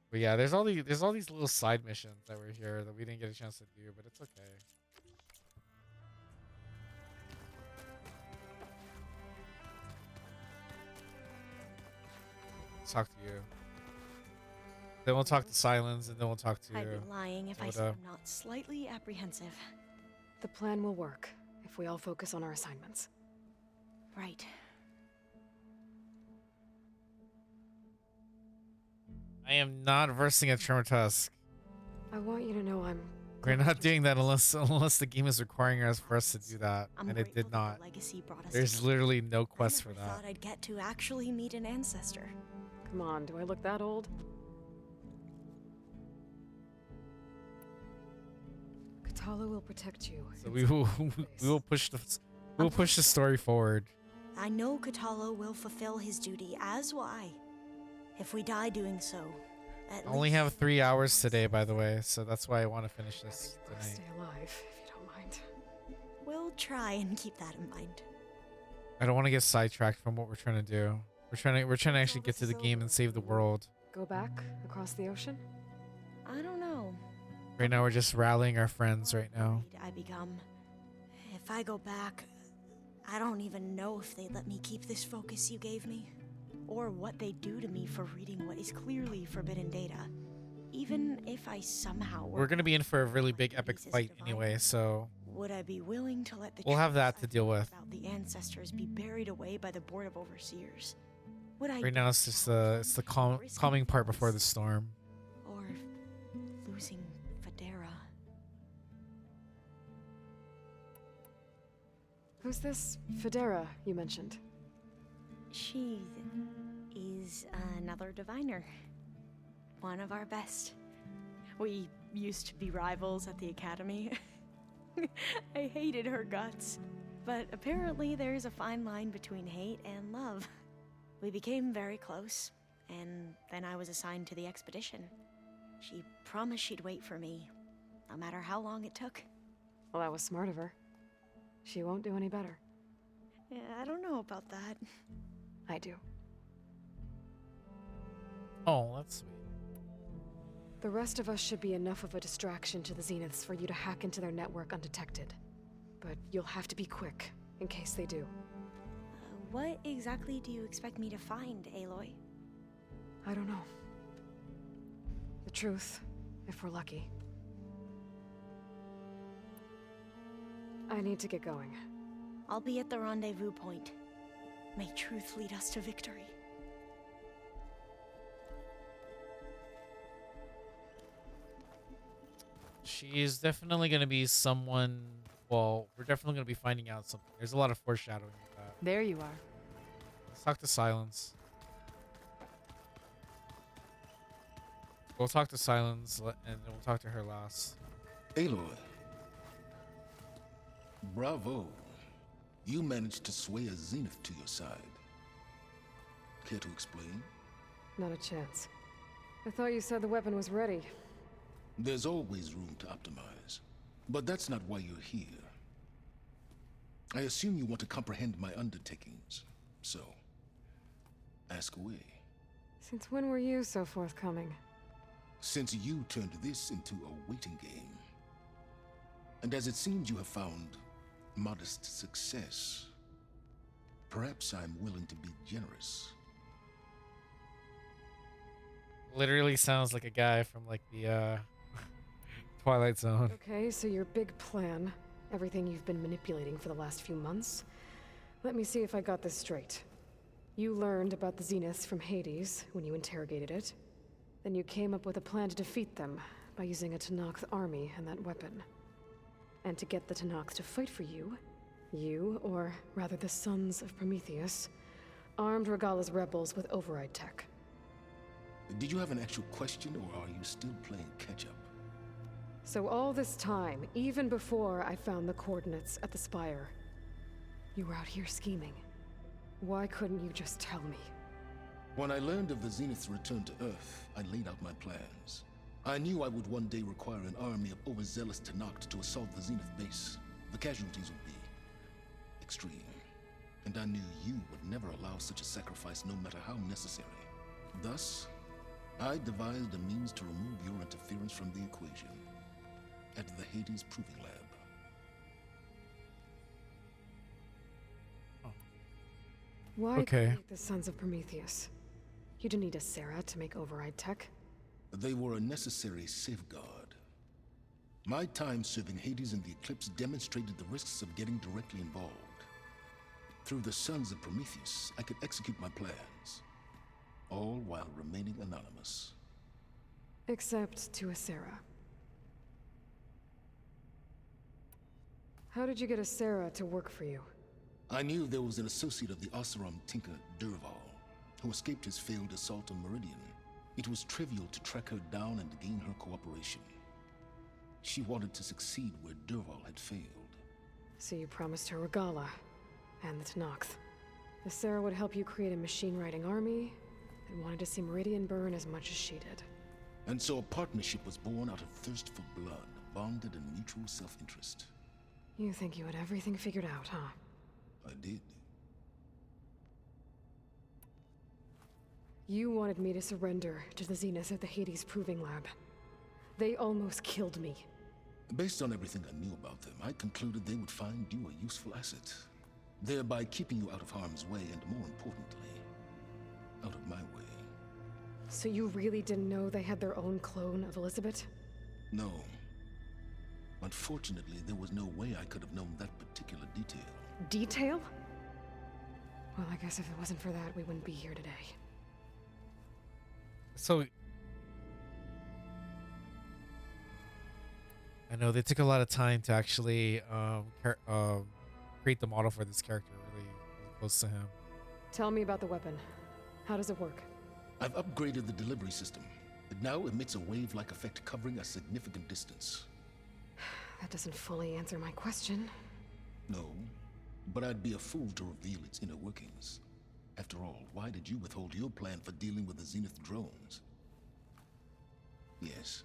Speaker 1: But yeah, there's all these little side missions that were here that we didn't get a chance to do, but it's okay. Let's talk to you. Then we'll talk to Silence, and then we'll talk to.
Speaker 9: I'd be lying if I said I'm not slightly apprehensive.
Speaker 5: The plan will work if we all focus on our assignments.
Speaker 9: Right.
Speaker 1: I am not versing a Traumatusk.
Speaker 5: I want you to know I'm.
Speaker 1: We're not doing that unless the game is requiring us for us to do that,
Speaker 9: I'm
Speaker 1: and it did
Speaker 9: grateful that
Speaker 1: not.
Speaker 9: the legacy brought us
Speaker 1: There's
Speaker 9: together.
Speaker 1: literally no quest
Speaker 9: I
Speaker 1: for
Speaker 9: never
Speaker 1: that.
Speaker 9: thought I'd get to actually meet an ancestor.
Speaker 5: Come on, do I look that old? Katala will protect you.
Speaker 1: So we will push the story forward.
Speaker 9: I know Katala will fulfill his duty, as will I. If we die doing so, at
Speaker 1: I only
Speaker 9: least
Speaker 1: have 3 hours today, by the way, so that's why I want to finish this tonight.
Speaker 5: Stay alive, if you don't mind.
Speaker 9: we'll try and keep that in mind.
Speaker 1: I don't want to get sidetracked from what we're trying to do. We're trying to actually get to the game and save the world.
Speaker 5: Go back across the ocean?
Speaker 9: I don't know.
Speaker 1: Right now, we're just rallying our friends right now.
Speaker 9: I become. If I go back, I don't even know if they let me keep this focus you gave me, or what they do to me for reading what is clearly forbidden data. Even if I somehow
Speaker 1: We're gonna be in for a really big epic fight anyway, so
Speaker 9: would I be willing to let the
Speaker 1: we'll have
Speaker 9: truth
Speaker 1: that to deal with.
Speaker 9: about the ancestors be buried away by the Board of Overseers? Would I
Speaker 1: Right now, it's just the calming part before the storm.
Speaker 9: or losing Federa?
Speaker 5: Who's this Federa you mentioned?
Speaker 9: She is another diviner. One of our best. We used to be rivals at the academy. I hated her guts. But apparently there's a fine line between hate and love. We became very close, and then I was assigned to the expedition. She promised she'd wait for me, no matter how long it took.
Speaker 5: Well, that was smart of her. She won't do any better.
Speaker 9: Yeah, I don't know about that.
Speaker 5: I do.
Speaker 1: Oh, that's sweet.
Speaker 5: The rest of us should be enough of a distraction to the Zeniths for you to hack into their network undetected. But you'll have to be quick, in case they do.
Speaker 9: What exactly do you expect me to find, Aloy?
Speaker 5: I don't know. The truth, if we're lucky. I need to get going.
Speaker 9: I'll be at the rendezvous point. May truth lead us to victory.
Speaker 1: She's definitely gonna be someone. Well, we're definitely gonna be finding out something. There's a lot of foreshadowing with that.
Speaker 11: There you are.
Speaker 1: Let's talk to Silence. We'll talk to Silence, and then we'll talk to her last.
Speaker 7: Aloy. Bravo. You managed to sway a Zenith to your side. Care to explain?
Speaker 5: Not a chance. I thought you said the weapon was ready.
Speaker 7: There's always room to optimize. But that's not why you're here. I assume you want to comprehend my undertakings. So, ask away.
Speaker 5: Since when were you so forthcoming?
Speaker 7: Since you turned this into a waiting game. And as it seems you have found modest success, perhaps I'm willing to be generous.
Speaker 1: Literally sounds like a guy from like the Twilight Zone.
Speaker 5: Okay, so your big plan, everything you've been manipulating for the last few months. Let me see if I got this straight. You learned about the Zeniths from Hades when you interrogated it. Then you came up with a plan to defeat them by using a Tenakth army and that weapon. And to get the Tenakth to fight for you, or rather the Sons of Prometheus, armed Regalla's rebels with override tech.
Speaker 7: Did you have an actual question, or are you still playing catch-up?
Speaker 5: So all this time, even before I found the coordinates at the Spire, you were out here scheming. Why couldn't you just tell me?
Speaker 7: When I learned of the Zenith's return to Earth, I laid out my plans. I knew I would one day require an army of overzealous Tenakth to assault the Zenith base. The casualties would be extreme. And I knew you would never allow such a sacrifice, no matter how necessary. Thus, I devised a means to remove your interference from the equation at the Hades Proving Lab.
Speaker 5: Why
Speaker 1: Okay.
Speaker 5: create the Sons of Prometheus? You didn't need a Sarah to make override tech.
Speaker 7: They were a necessary safeguard. My time serving Hades in the Eclipse demonstrated the risks of getting directly involved. Through the Sons of Prometheus, I could execute my plans, all while remaining anonymous.
Speaker 5: Except to Asera. How did you get Asera to work for you?
Speaker 7: I knew there was an associate of the Oseram tinker, Derval, who escaped his failed assault on Meridian. It was trivial to track her down and gain her cooperation. She wanted to succeed where Derval had failed.
Speaker 5: So you promised her Regala, and the Tenakth. Asera would help you create a machine-riding army, and wanted to see Meridian burn as much as she did.
Speaker 7: And so a partnership was born out of thirst for blood, bonded in mutual self-interest.
Speaker 5: You think you had everything figured out, huh?
Speaker 7: I did.
Speaker 5: You wanted me to surrender to the Zenith at the Hades Proving Lab. They almost killed me.
Speaker 7: Based on everything I knew about them, I concluded they would find you a useful asset, thereby keeping you out of harm's way and, more importantly, out of my way.
Speaker 5: So you really didn't know they had their own clone of Elizabeth?
Speaker 7: No. Unfortunately, there was no way I could have known that particular detail.
Speaker 5: Detail? Well, I guess if it wasn't for that, we wouldn't be here today.
Speaker 1: So I know they took a lot of time to actually create the model for this character really close to him.
Speaker 5: Tell me about the weapon. How does it work?
Speaker 7: I've upgraded the delivery system. It now emits a wave-like effect covering a significant distance.
Speaker 5: That doesn't fully answer my question.
Speaker 7: No, but I'd be a fool to reveal its inner workings. After all, why did you withhold your plan for dealing with the Zenith drones? Yes,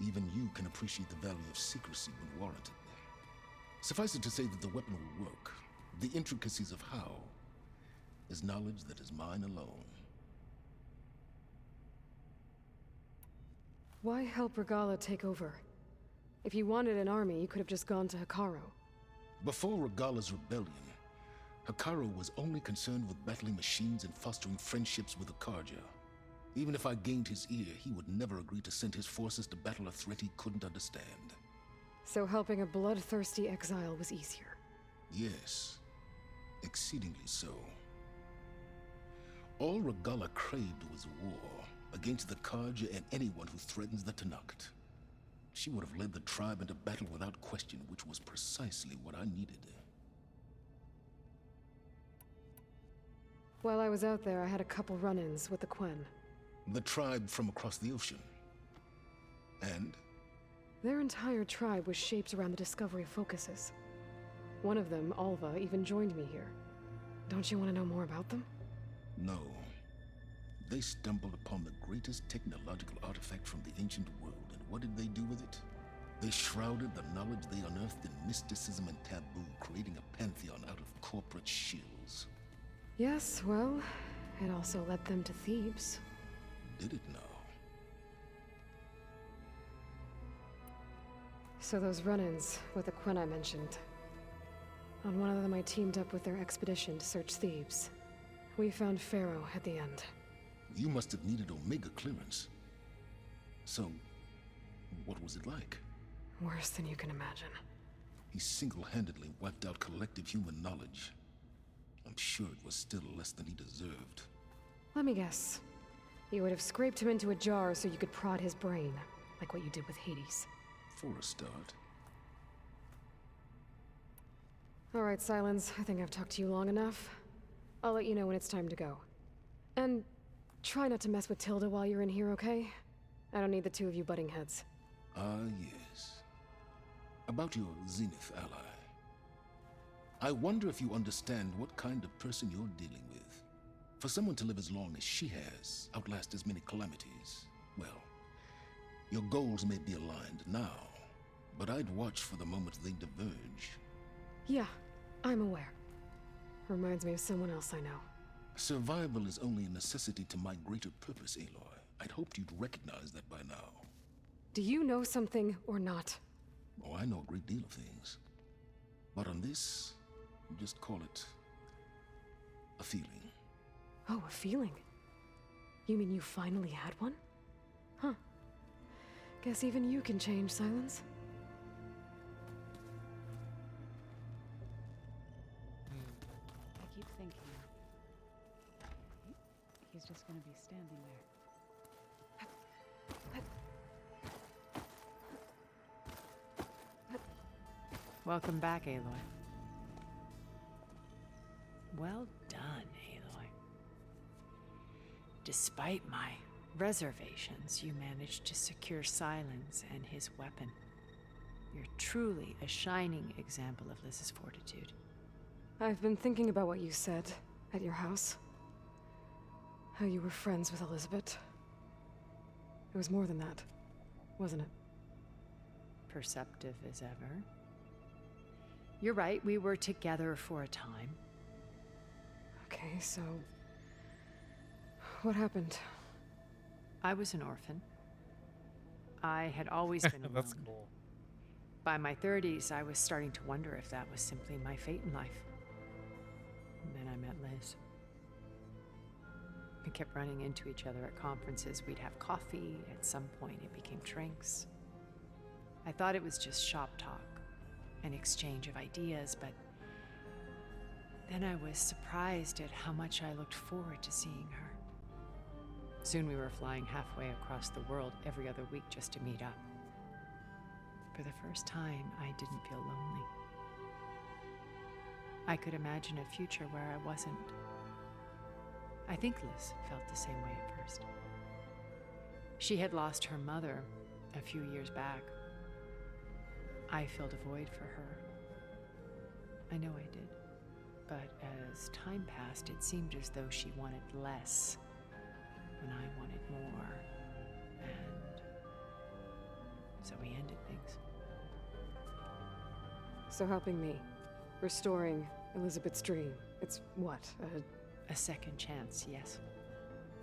Speaker 7: even you can appreciate the value of secrecy when warranted. Suffice it to say that the weapon will work. The intricacies of how is knowledge that is mine alone.
Speaker 5: Why help Regala take over? If you wanted an army, you could have just gone to Hekarro.
Speaker 7: Before Regala's rebellion, Hekarro was only concerned with battling machines and fostering friendships with the Karja. Even if I gained his ear, he would never agree to send his forces to battle a threat he couldn't understand.
Speaker 5: So helping a bloodthirsty exile was easier?
Speaker 7: Yes, exceedingly so. All Regala craved was war against the Karja and anyone who threatens the Tenakth. She would have led the tribe into battle without question, which was precisely what I needed.
Speaker 5: While I was out there, I had a couple run-ins with the Quen.
Speaker 7: The tribe from across the ocean. And?
Speaker 5: Their entire tribe was shaped around the discovery of focuses. One of them, Alva, even joined me here. Don't you want to know more about them?
Speaker 7: No. They stumbled upon the greatest technological artifact from the ancient world, and what did they do with it? They shrouded the knowledge they unearthed in mysticism and taboo, creating a pantheon out of corporate shills.
Speaker 5: Yes, well, it also led them to Thebes.
Speaker 7: Did it now?
Speaker 5: So those run-ins with the Quen I mentioned. On one of them I teamed up with their expedition to search Thebes. We found Pharaoh at the end.
Speaker 7: You must have needed Omega clearance. So, what was it like?
Speaker 5: Worse than you can imagine.
Speaker 7: He single-handedly wiped out collective human knowledge. I'm sure it was still less than he deserved.
Speaker 5: Let me guess. You would have scraped him into a jar so you could prod his brain, like what you did with Hades.
Speaker 7: For a start.
Speaker 5: All right, Silence. I think I've talked to you long enough. I'll let you know when it's time to go. And try not to mess with Tilda while you're in here, okay? I don't need the two of you butting heads.
Speaker 7: Ah, yes. About your Zenith ally. I wonder if you understand what kind of person you're dealing with. For someone to live as long as she has, outlast as many calamities, well, your goals may be aligned now, but I'd watch for the moment they diverge.
Speaker 5: Yeah, I'm aware. Reminds me of someone else I know.
Speaker 7: Survival is only a necessity to my greater purpose, Aloy. I'd hoped you'd recognize that by now.
Speaker 5: Do you know something or not?
Speaker 7: Oh, I know a great deal of things. But on this, just call it a feeling.
Speaker 5: Oh, a feeling? You mean you finally had one? Huh. Guess even you can change, Silence.
Speaker 2: I keep thinking he's just gonna be standing there.
Speaker 11: Welcome back, Aloy. Well done, Aloy. Despite my reservations, you managed to secure Silence and his weapon. You're truly a shining example of Liz's fortitude.
Speaker 5: I've been thinking about what you said at your house. How you were friends with Elizabeth. It was more than that, wasn't it?
Speaker 11: Perceptive as ever. You're right, we were together for a time.
Speaker 5: Okay, so... what happened?
Speaker 11: I was an orphan. I had always been alone.
Speaker 1: That's cool.
Speaker 11: By my 30s, I was starting to wonder if that was simply my fate in life. And then I met Liz. We kept running into each other at conferences. We'd have coffee. At some point, it became drinks. I thought it was just shop talk, an exchange of ideas, but then I was surprised at how much I looked forward to seeing her. Soon we were flying halfway across the world every other week just to meet up. For the first time, I didn't feel lonely. I could imagine a future where I wasn't. I think Liz felt the same way at first. She had lost her mother a few years back. I filled a void for her. I know I did. But as time passed, it seemed as though she wanted less when I wanted more. And so we ended things.
Speaker 5: So helping me, restoring Elizabeth's dream, it's what,
Speaker 11: A second chance, yes.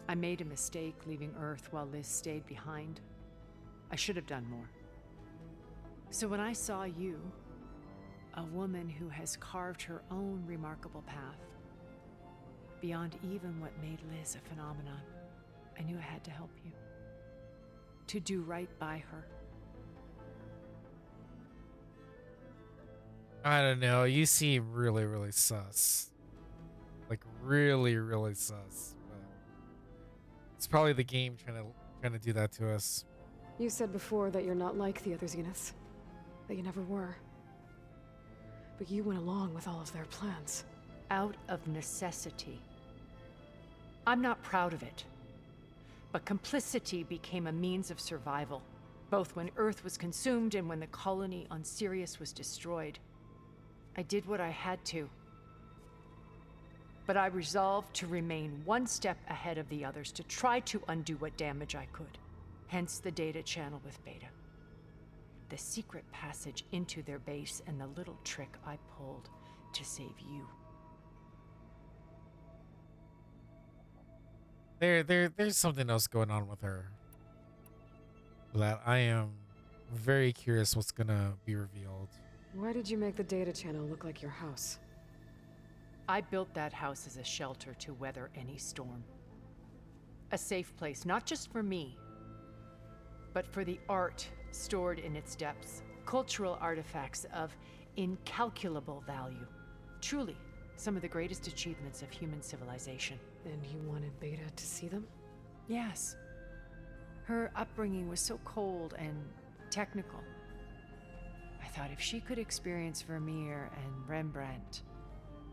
Speaker 11: I made a mistake leaving Earth while Liz stayed behind. I should have done more. So when I saw you, a woman who has carved her own remarkable path, beyond even what made Liz a phenomenon, I knew I had to help you. To do right by her.
Speaker 1: I don't know. You seem really, really sus. Like really, really sus. But it's probably the game trying to do that to us.
Speaker 5: You said before that you're not like the other Zeniths. That you never were. But you went along with all of their plans.
Speaker 11: Out of necessity. I'm not proud of it. But complicity became a means of survival, both when Earth was consumed and when the colony on Sirius was destroyed. I did what I had to. But I resolved to remain one step ahead of the others, to try to undo what damage I could. Hence the data channel with Beta. The secret passage into their base and the little trick I pulled to save you.
Speaker 1: There's something else going on with her that I am very curious what's gonna be revealed.
Speaker 5: Why did you make the data channel look like your house?
Speaker 11: I built that house as a shelter to weather any storm. A safe place, not just for me, but for the art stored in its depths, cultural artifacts of incalculable value. Truly, some of the greatest achievements of human civilization.
Speaker 5: And you wanted Beta to see them?
Speaker 11: Yes. Her upbringing was so cold and technical. I thought if she could experience Vermeer and Rembrandt,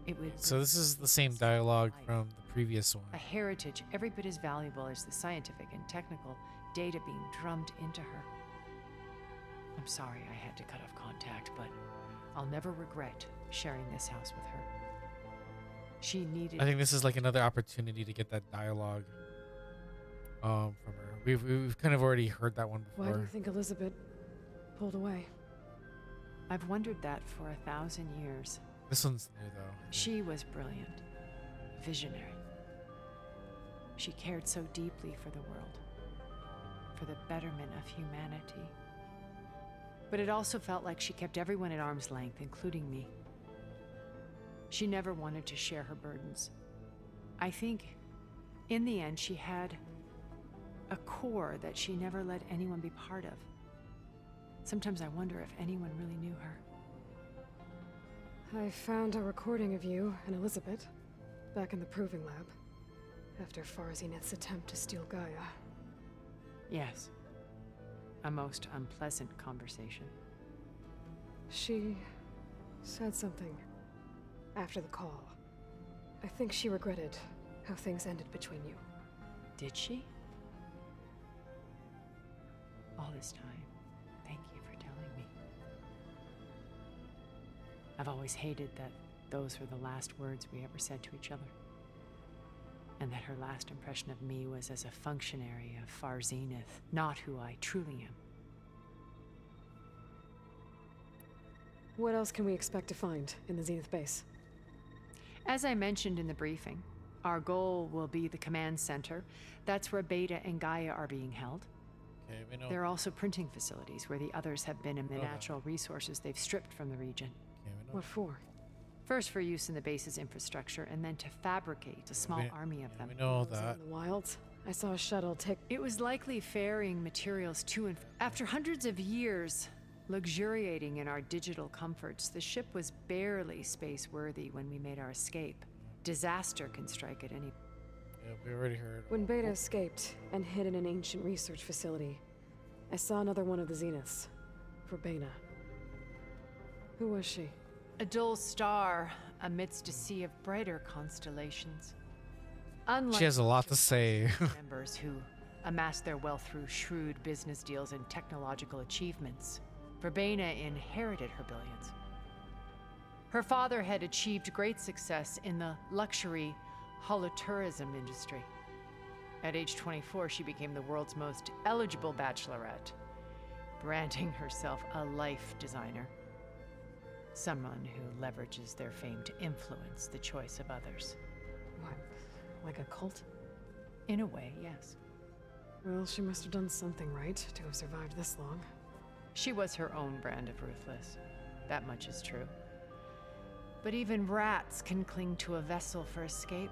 Speaker 11: it would...
Speaker 1: So this is the same dialogue from the previous one.
Speaker 11: A heritage every bit as valuable as the scientific and technical data being drummed into her. I'm sorry I had to cut off contact, but I'll never regret sharing this house with her. She needed...
Speaker 1: I think this is like another opportunity to get that dialogue from her. We've kind of already heard that one before.
Speaker 5: Why do you think Elizabeth pulled away?
Speaker 11: I've wondered that for 1,000 years.
Speaker 1: This one's new though.
Speaker 11: She was brilliant, visionary. She cared so deeply for the world, for the betterment of humanity. But it also felt like she kept everyone at arm's length, including me. She never wanted to share her burdens. I think, in the end, she had a core that she never let anyone be part of. Sometimes I wonder if anyone really knew her.
Speaker 5: I found a recording of you and Elizabeth back in the Proving Lab after Far Zenith's attempt to steal Gaia.
Speaker 11: Yes. a most unpleasant conversation.
Speaker 5: She said something after the call. I think she regretted how things ended between you.
Speaker 11: Did she? All this time, thank you for telling me. I've always hated that those were the last words we ever said to each other. And that her last impression of me was as a functionary of Far Zenith, not who I truly am.
Speaker 5: What else can we expect to find in the Zenith base?
Speaker 11: As I mentioned in the briefing, our goal will be the command center. That's where Beta and Gaia are being held.
Speaker 1: Okay, we know.
Speaker 11: There are also printing facilities where the others have been in the
Speaker 1: Okay.
Speaker 11: natural resources they've stripped from the region.
Speaker 1: Okay, we know.
Speaker 5: What for?
Speaker 11: First for use in the base's infrastructure, and then to fabricate a small army of them.
Speaker 1: We know
Speaker 5: Was it
Speaker 1: that.
Speaker 5: in the wilds? I saw a shuttle take.
Speaker 11: It was likely ferrying materials to and after hundreds of years luxuriating in our digital comforts, the ship was barely space-worthy when we made our escape. Disaster can strike at any.
Speaker 1: Yeah, we already heard.
Speaker 5: When Beta escaped and hid in an ancient research facility, I saw another one of the Zeniths. Verbena. Who was she?
Speaker 11: A dull star amidst a sea of brighter constellations. Unlike
Speaker 1: She has a lot to say.
Speaker 11: members who amassed their wealth through shrewd business deals and technological achievements, Verbena inherited her billions. Her father had achieved great success in the luxury holotourism industry. At age 24, she became the world's most eligible bachelorette, branding herself a life designer. Someone who leverages their fame to influence the choice of others.
Speaker 5: What? Like a cult?
Speaker 11: In a way, yes.
Speaker 5: Well, she must have done something right to have survived this long.
Speaker 11: She was her own brand of ruthless. That much is true. But even rats can cling to a vessel for escape.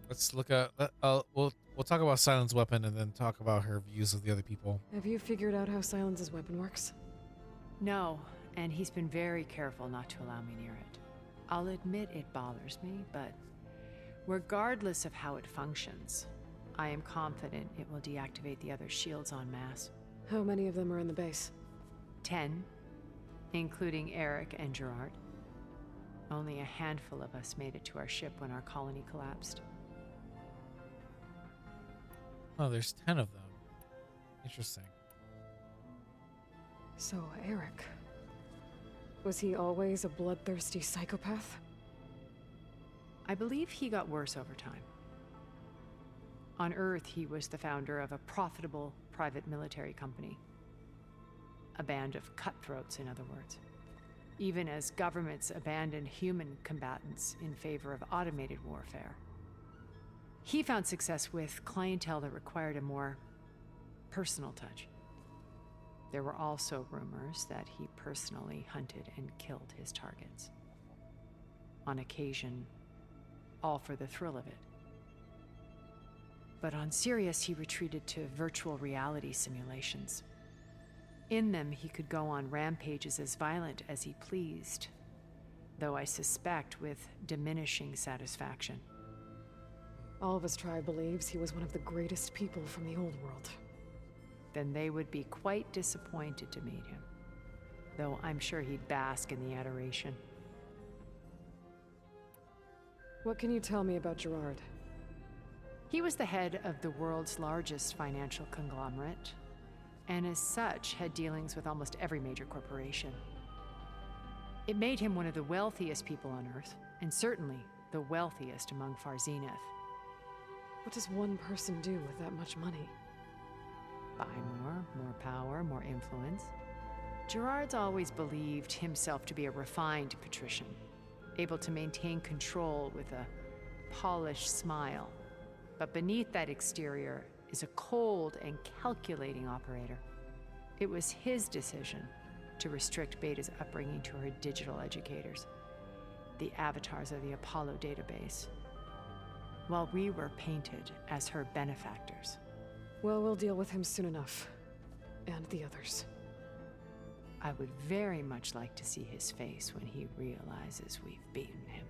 Speaker 1: Let's look at. We'll talk about Silent's weapon and then talk about her views of the other people.
Speaker 5: Have you figured out how Silence's weapon works?
Speaker 11: No, and he's been very careful not to allow me near it. I'll admit it bothers me, but regardless of how it functions, I am confident it will deactivate the other shields en masse.
Speaker 5: How many of them are in the base?
Speaker 11: 10, including Eric and Gerard. Only a handful of us made it to our ship when our colony collapsed.
Speaker 1: Oh, there's 10 of them. Interesting.
Speaker 5: So, Eric. Was he always a bloodthirsty psychopath?
Speaker 11: I believe he got worse over time. On Earth, he was the founder of a profitable private military company. A band of cutthroats, in other words. Even as governments abandoned human combatants in favor of automated warfare. He found success with clientele that required a more personal touch. There were also rumors that he personally hunted and killed his targets. On occasion, all for the thrill of it. But on Sirius, he retreated to virtual reality simulations. In them, he could go on rampages as violent as he pleased, though I suspect with diminishing satisfaction.
Speaker 5: All of his tribe believes he was one of the greatest people from the old world.
Speaker 11: Then they would be quite disappointed to meet him, though I'm sure he'd bask in the adoration.
Speaker 5: What can you tell me about Gerard?
Speaker 11: He was the head of the world's largest financial conglomerate, and as such had dealings with almost every major corporation. It made him one of the wealthiest people on Earth, and certainly the wealthiest among Far Zenith.
Speaker 5: What does one person do with that much money?
Speaker 11: Buy more power, more influence. Gerard's always believed himself to be a refined patrician, able to maintain control with a polished smile. But beneath that exterior is a cold and calculating operator. It was his decision to restrict Beta's upbringing to her digital educators, the avatars of the Apollo database, while we were painted as her benefactors.
Speaker 5: Well, we'll deal with him soon enough. And the others.
Speaker 11: I would very much like to see his face when he realizes we've beaten him.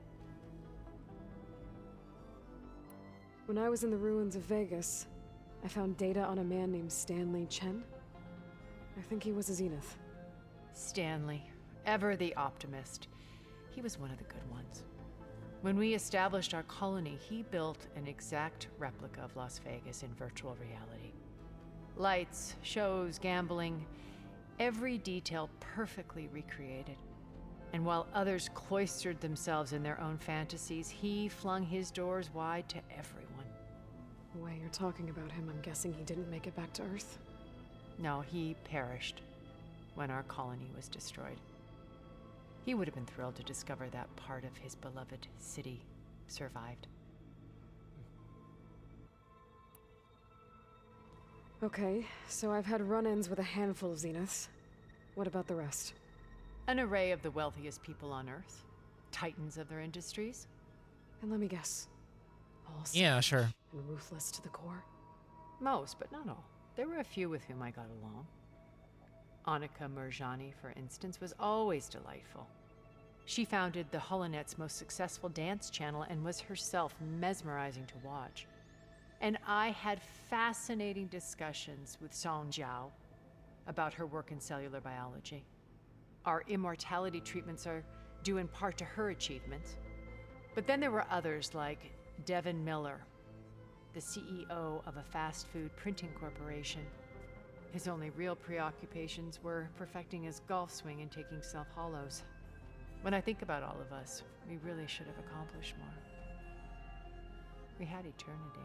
Speaker 5: When I was in the ruins of Vegas, I found data on a man named Stanley Chen. I think he was a Zenith.
Speaker 11: Stanley, ever the optimist. He was one of the good ones. When we established our colony, he built an exact replica of Las Vegas in virtual reality. Lights, shows, gambling, every detail perfectly recreated. And while others cloistered themselves in their own fantasies, he flung his doors wide to everyone.
Speaker 5: The way you're talking about him, I'm guessing he didn't make it back to Earth?
Speaker 11: No, he perished when our colony was destroyed. He would have been thrilled to discover that part of his beloved city survived.
Speaker 5: Okay, so I've had run-ins with a handful of Zeniths. What about the rest?
Speaker 11: An array of the wealthiest people on Earth, titans of their industries.
Speaker 5: And let me guess. All
Speaker 1: Yeah,
Speaker 5: selfish
Speaker 1: sure.
Speaker 5: And ruthless to the core?
Speaker 11: Most, but not all. There were a few with whom I got along. Annika Murjani, for instance, was always delightful. She founded the Holonet's most successful dance channel and was herself mesmerizing to watch. And I had fascinating discussions with Song Jiao about her work in cellular biology. Our immortality treatments are due in part to her achievements. But then there were others like Devin Miller, the CEO of a fast food printing corporation. His only real preoccupations were perfecting his golf swing and taking self-hollows. When I think about all of us, we really should have accomplished more. We had eternity.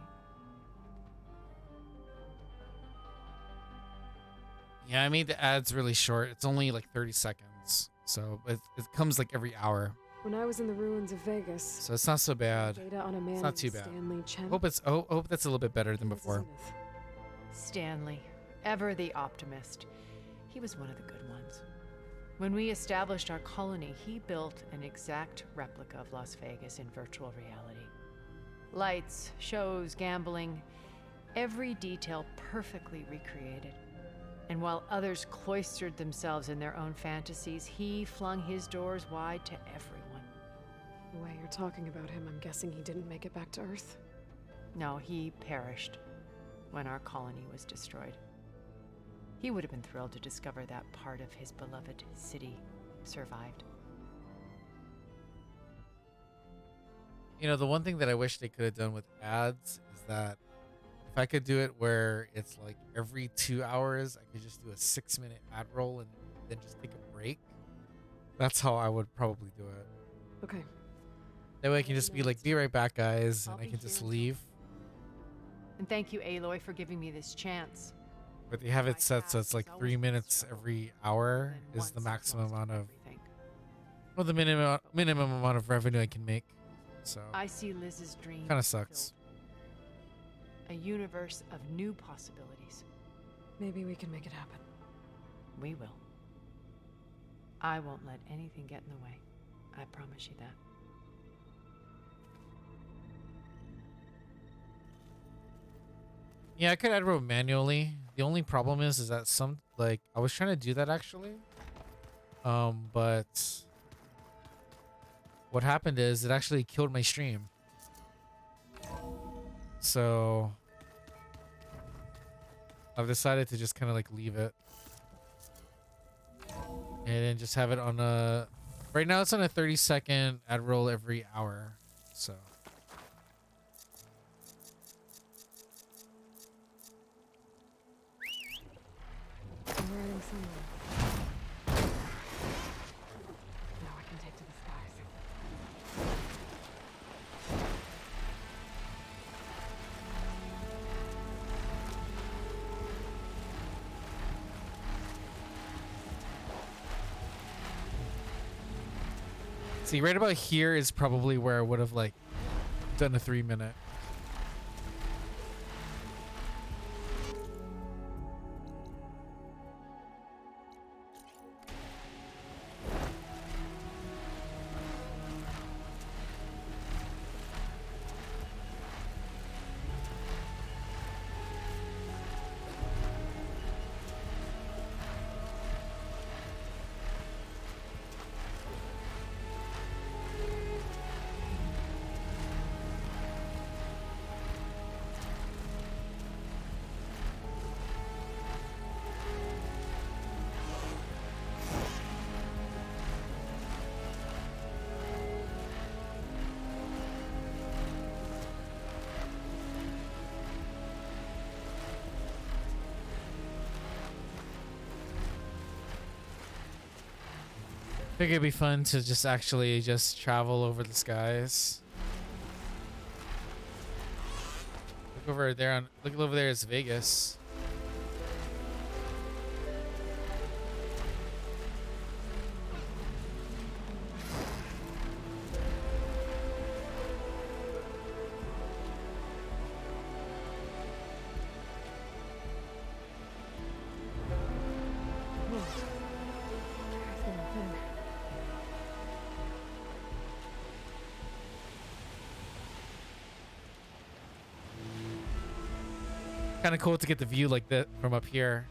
Speaker 1: Yeah, I made the ads really short. It's only like 30 seconds. So it comes like every hour.
Speaker 5: When I was in the ruins of Vegas,
Speaker 1: So it's not so bad.
Speaker 5: data on a man
Speaker 1: It's not too
Speaker 5: named
Speaker 1: bad.
Speaker 5: Stanley Chen.
Speaker 1: Hope that's a little bit better than
Speaker 5: was a
Speaker 1: before.
Speaker 5: Zenith.
Speaker 11: Stanley, ever the optimist. He was one of the good ones. When we established our colony, he built an exact replica of Las Vegas in virtual reality. Lights, shows, gambling, every detail perfectly recreated. And while others cloistered themselves in their own fantasies, he flung his doors wide to everyone.
Speaker 5: The way you're talking about him, I'm guessing he didn't make it back to Earth?
Speaker 11: No, he perished when our colony was destroyed. He would have been thrilled to discover that part of his beloved city survived.
Speaker 1: You know, the one thing that I wish they could have done with ads is that if I could do it where it's like every 2 hours, I could just do a 6-minute ad roll and then just take a break. That's how I would probably do it.
Speaker 5: Okay.
Speaker 1: That way I can just be like, be right back, guys, and
Speaker 11: I'll
Speaker 1: I
Speaker 11: be
Speaker 1: can just
Speaker 11: here until-
Speaker 1: leave.
Speaker 11: And thank you, Aloy, for giving me this chance.
Speaker 1: But they have
Speaker 11: My
Speaker 1: it set so
Speaker 11: task
Speaker 1: it's like
Speaker 11: is
Speaker 1: 3
Speaker 11: always
Speaker 1: minutes
Speaker 11: struggle,
Speaker 1: every hour
Speaker 11: and
Speaker 1: is the
Speaker 11: once
Speaker 1: maximum
Speaker 11: lost
Speaker 1: amount of,
Speaker 11: everything.
Speaker 1: well, the minimum amount of revenue I can make. So
Speaker 11: I see Liz's dream.
Speaker 1: kind of sucks.
Speaker 11: A universe of new possibilities.
Speaker 5: Maybe we can make it happen.
Speaker 11: We will. I won't let anything get in the way. I promise you that.
Speaker 1: Yeah, I could add row manually. The only problem is that some, like, I was trying to do that actually. But what happened is it actually killed my stream. So I've decided to just kind of like leave it. And then just have it on a, right now it's on a 30-second ad roll every hour. So
Speaker 5: I'm riding somewhere. Now I can take to the skies.
Speaker 1: see, right about here is probably where I would have like done a 3-minute. think it'd be fun to just actually just travel over the skies. Look over there look over there, it's Vegas. Kind of cool to get the view like that from up here.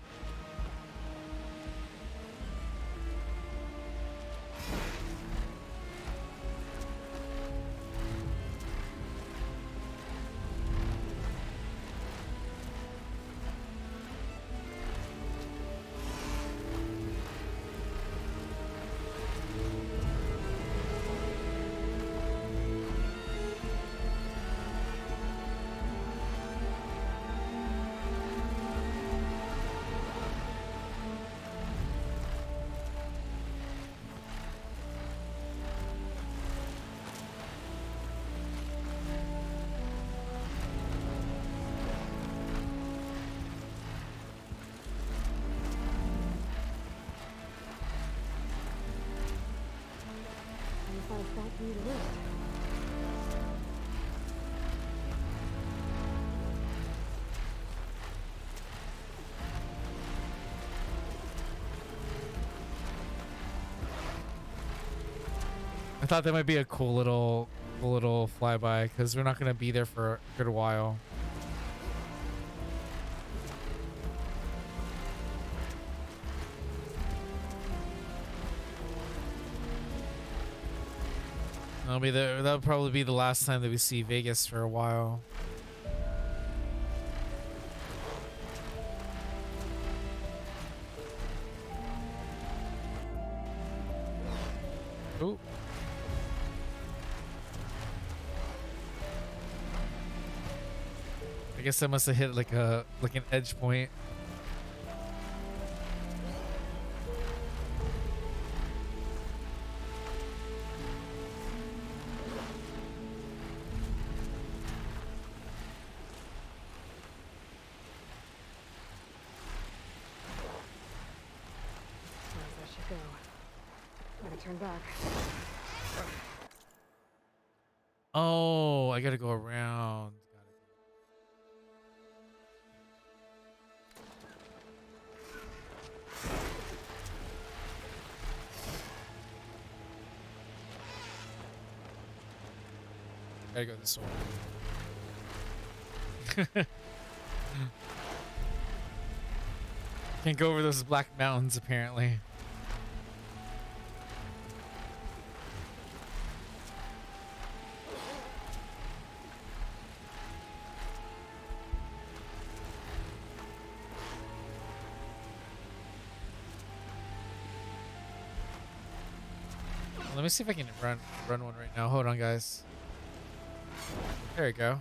Speaker 1: I thought that might be a cool little flyby because we're not gonna be there for a good while. That'll probably be the last time that we see Vegas for a while. Ooh. I guess I must have hit like an edge point.
Speaker 5: Turn back.
Speaker 1: Oh, I gotta go around. Gotta go this way. Can't go over those black mountains apparently. Let me see if I can run one right now. Hold on, guys. There we go.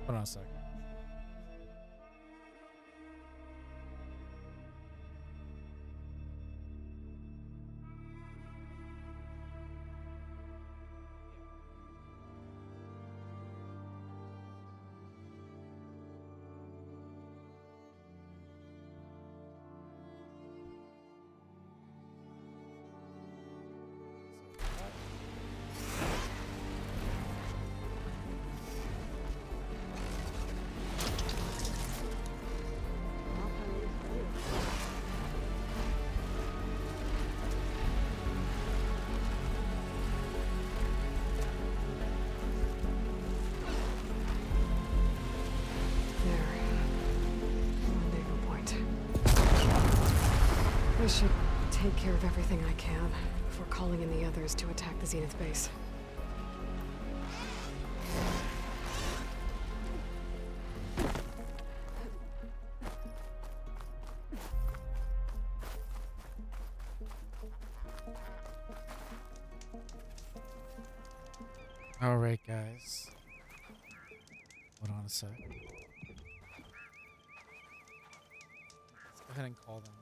Speaker 1: Hold on a sec.
Speaker 5: I should take care of everything I can before calling in the others to attack the Zenith base.
Speaker 1: All right, guys. Hold on a sec. Let's go ahead and call them.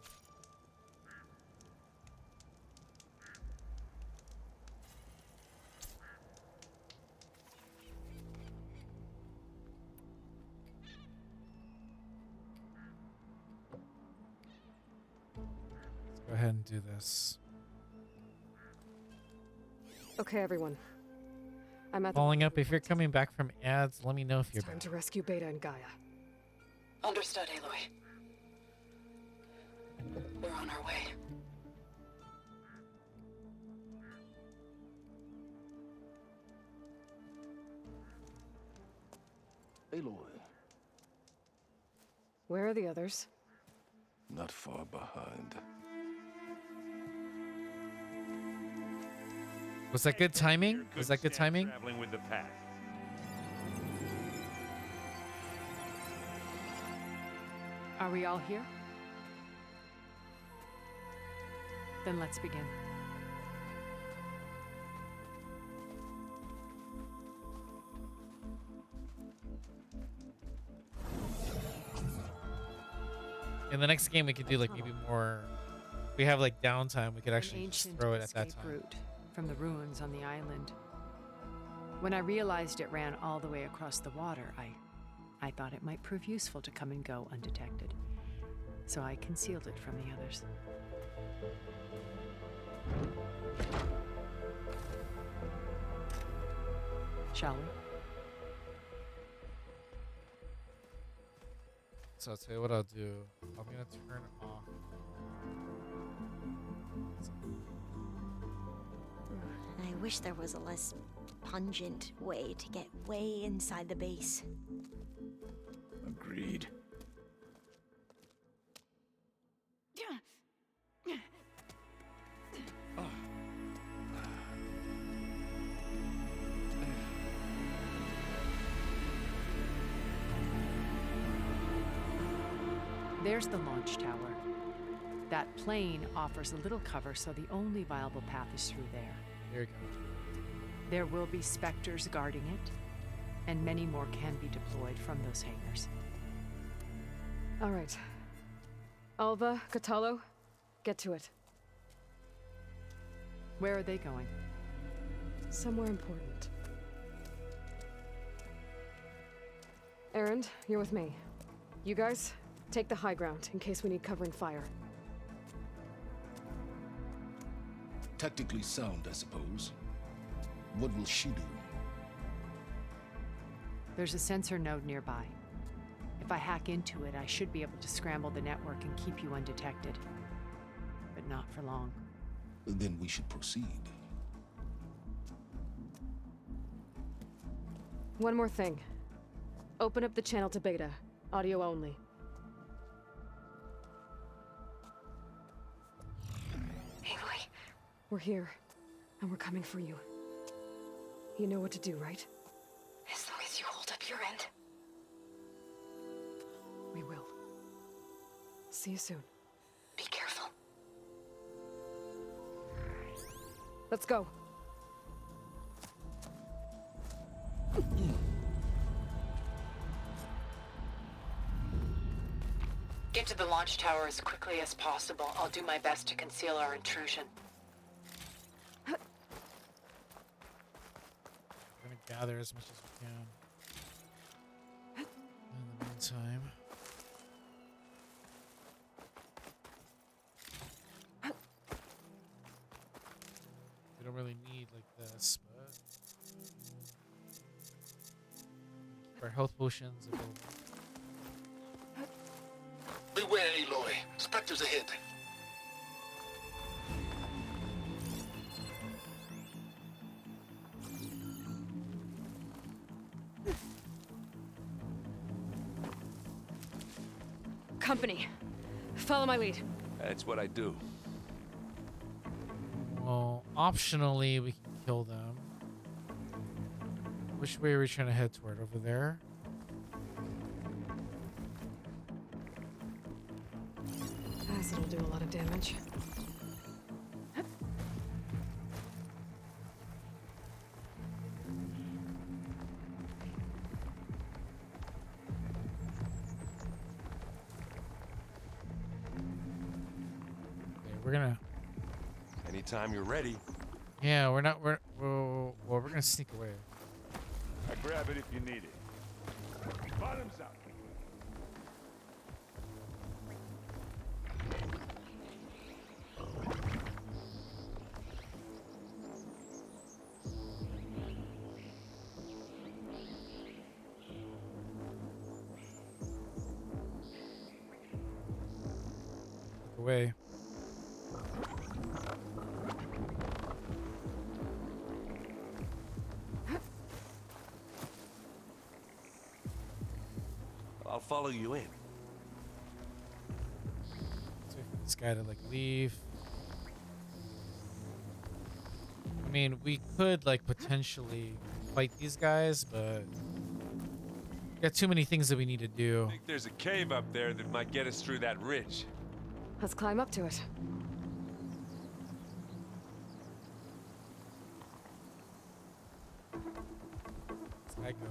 Speaker 1: Let's go ahead and do this.
Speaker 5: Okay, everyone. I'm at
Speaker 1: Following up, if you're coming back from ads, let me know if you're
Speaker 5: time
Speaker 1: back.
Speaker 5: to rescue Beta and Gaia.
Speaker 12: Understood, Aloy. We're on our way.
Speaker 7: Aloy,
Speaker 5: Where are the others?
Speaker 7: not far behind.
Speaker 1: Was that good timing? Was that good timing?
Speaker 13: Traveling with the pack.
Speaker 11: Are we all here? Then let's begin.
Speaker 1: In the next game, we could do like maybe more. We have like downtime. We could
Speaker 11: An
Speaker 1: actually just
Speaker 11: ancient
Speaker 1: throw it at that
Speaker 11: escape
Speaker 1: time.
Speaker 11: route from the ruins on the island. When I realized it ran all the way across the water, I thought it might prove useful to come and go undetected. So I concealed it from the others. Shall we?
Speaker 1: So I'll tell you what I'll do. I'm gonna turn off.
Speaker 9: I wish there was a less pungent way to get way inside the base.
Speaker 10: Agreed.
Speaker 11: There's the launch tower. That plane offers a little cover, so the only viable path is through there.
Speaker 1: There you go.
Speaker 11: There will be Spectres guarding it, and many more can be deployed from those hangars.
Speaker 5: All right. Alva, Catalo, get to it.
Speaker 11: Where are they going?
Speaker 5: Somewhere important. Erend, you're with me. You guys, take the high ground in case we need covering fire.
Speaker 7: Tactically sound, I suppose. What will she do?
Speaker 11: There's a sensor node nearby. If I hack into it, I should be able to scramble the network and keep you undetected. But not for long.
Speaker 7: Then we should proceed.
Speaker 5: One more thing. Open up the channel to Beta. Audio only.
Speaker 12: Aloy,
Speaker 5: We're here, and we're coming for you. You know what to do, right?
Speaker 12: as long as you hold up your end.
Speaker 5: We will. See you soon.
Speaker 12: Be careful.
Speaker 5: Let's go.
Speaker 12: Get to the launch tower as quickly as possible. I'll do my best to conceal our intrusion.
Speaker 1: We're gonna gather as much as we can. In the meantime. We don't really need like this, but keep our health potions available.
Speaker 7: Beware, Aloy. Spectres ahead.
Speaker 5: Company, follow my lead.
Speaker 6: That's what I do.
Speaker 1: Well, optionally, we can kill them. Which way are we trying to head toward? Over there?
Speaker 5: Acid will do a lot of damage.
Speaker 1: Okay, we're gonna.
Speaker 8: Anytime you're ready.
Speaker 1: Yeah, we're not. Well, we're gonna sneak away.
Speaker 8: I grab it if you need it. Bottoms up.
Speaker 1: Sneak away.
Speaker 8: I'll follow you in.
Speaker 1: Let's wait for this guy to like leave. I mean, we could like potentially fight these guys, but we got too many things that we need to do.
Speaker 8: I think there's a cave up there that might get us through that ridge.
Speaker 5: Let's climb up to it.
Speaker 1: This guy go.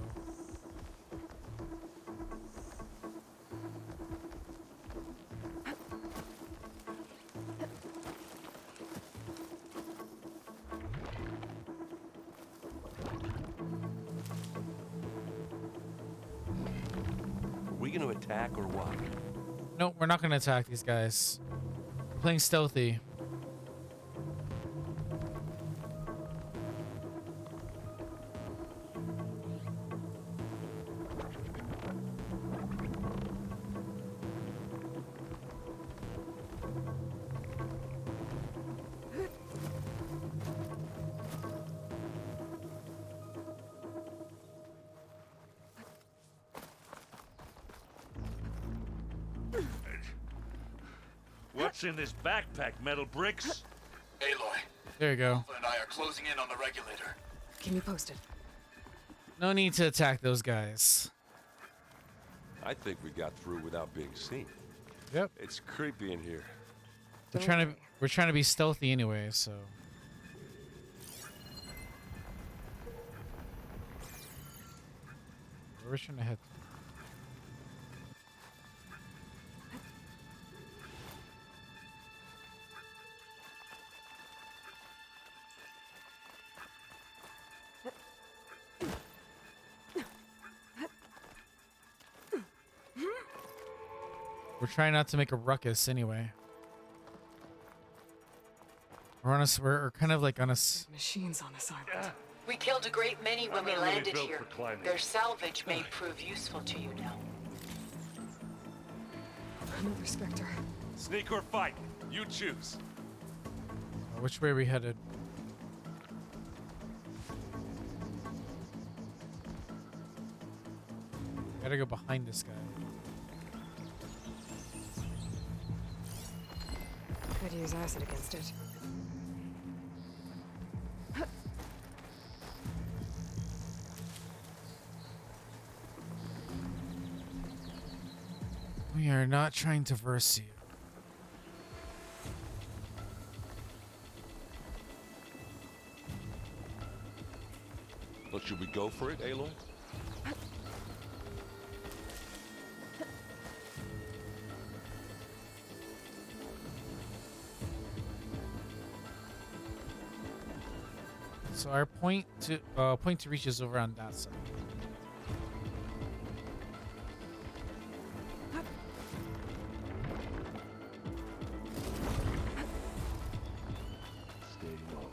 Speaker 8: Are we gonna attack or what?
Speaker 1: No, we're not gonna attack these guys. We're playing stealthy.
Speaker 13: What's in this backpack, metal bricks?
Speaker 14: Aloy,
Speaker 1: There you go.
Speaker 14: Alpha and I are closing in on the regulator.
Speaker 5: Keep me posted.
Speaker 1: No need to attack those guys.
Speaker 8: I think we got through without being seen.
Speaker 1: Yep.
Speaker 8: It's creepy in here.
Speaker 1: We're trying to be stealthy anyway, so. We're trying to head. We're trying not to make a ruckus anyway. We're kind of like on a.
Speaker 5: Machines on this island.
Speaker 12: We killed a great many when
Speaker 13: I'm
Speaker 12: we
Speaker 13: not really
Speaker 12: landed
Speaker 13: built
Speaker 12: here.
Speaker 13: for climbing.
Speaker 12: Their salvage may prove useful to you now.
Speaker 5: Another Spectre.
Speaker 8: Sneak or fight, you choose.
Speaker 1: Which way are we headed? Gotta go behind this guy.
Speaker 5: Could use acid against it.
Speaker 1: We are not trying to verse you.
Speaker 8: Well, should we go for it, Aloy?
Speaker 1: So our point to reach is over on that side.
Speaker 8: Stay low.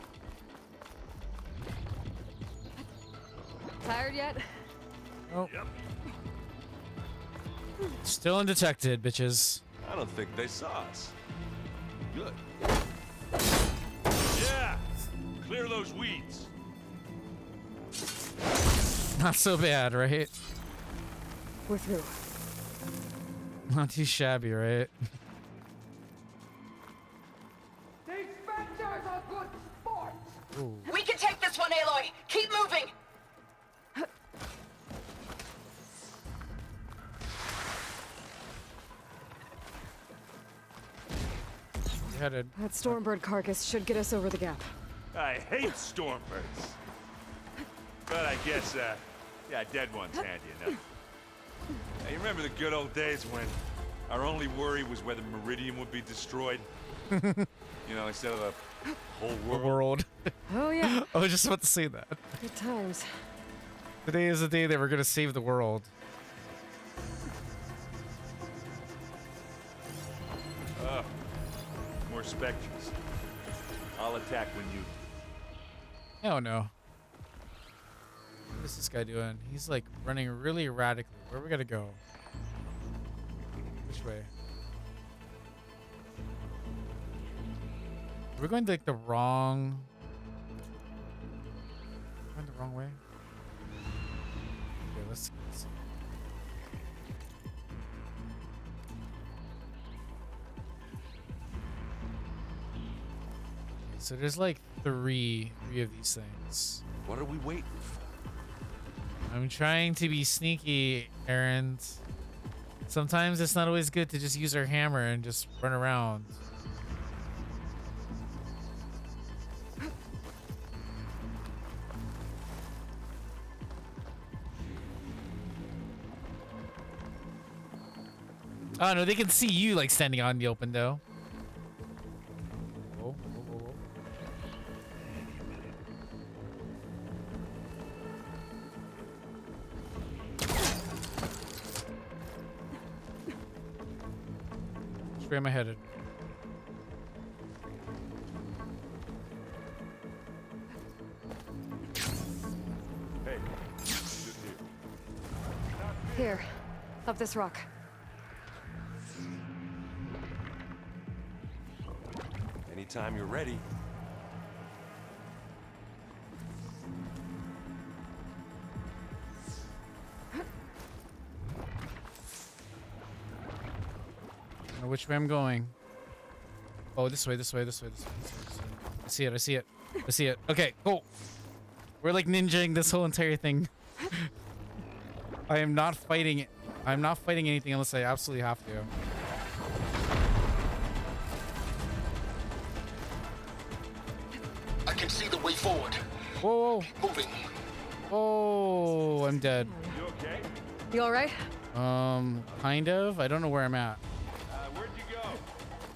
Speaker 5: Tired yet?
Speaker 1: Oh. Still undetected, bitches.
Speaker 8: I don't think they saw us. Good.
Speaker 13: Yeah! Clear those weeds.
Speaker 1: Not so bad, right?
Speaker 5: We're through.
Speaker 1: Not too shabby, right? Ooh.
Speaker 12: We can take this one, Aloy. Keep moving.
Speaker 1: Headed.
Speaker 5: That Stormbird carcass should get us over the gap.
Speaker 8: I hate Stormbirds. But I guess, yeah, dead one's handy enough.
Speaker 13: Hey, you remember the good old days when our only worry was whether Meridian would be destroyed? You know, instead of the whole world.
Speaker 1: World.
Speaker 5: Oh, yeah.
Speaker 1: I was just about to say that.
Speaker 5: Good times.
Speaker 1: Today is the day that we're gonna save the world.
Speaker 13: More Spectres. I'll attack when you...
Speaker 1: Oh no. What is this guy doing? He's like running really erratically. Where are we gotta go? Which way? We're going like the wrong... Going the wrong way? Okay, let's see. Okay, so there's like three of these things.
Speaker 6: What are we waiting for?
Speaker 1: I'm trying to be sneaky, Aaron. Sometimes it's not always good to just use our hammer and just run around. Oh no, they can see you like standing out in the open though. Whoa, whoa, whoa, whoa. Which way am I headed?
Speaker 8: Hey,
Speaker 5: Here, up this rock.
Speaker 6: Anytime you're ready.
Speaker 1: I don't know which way I'm going. Oh, this way, this way, this way, this way, this way, this way. I see it, I see it. I see it. Okay, cool. We're like ninjaing this whole entire thing. I am not fighting it. I'm not fighting anything unless I absolutely have to.
Speaker 7: I can see the way forward.
Speaker 1: Whoa, whoa.
Speaker 7: Moving.
Speaker 1: Oh, I'm dead.
Speaker 8: you okay?
Speaker 5: You alright?
Speaker 1: Kind of. I don't know where I'm at.
Speaker 8: Where'd you go?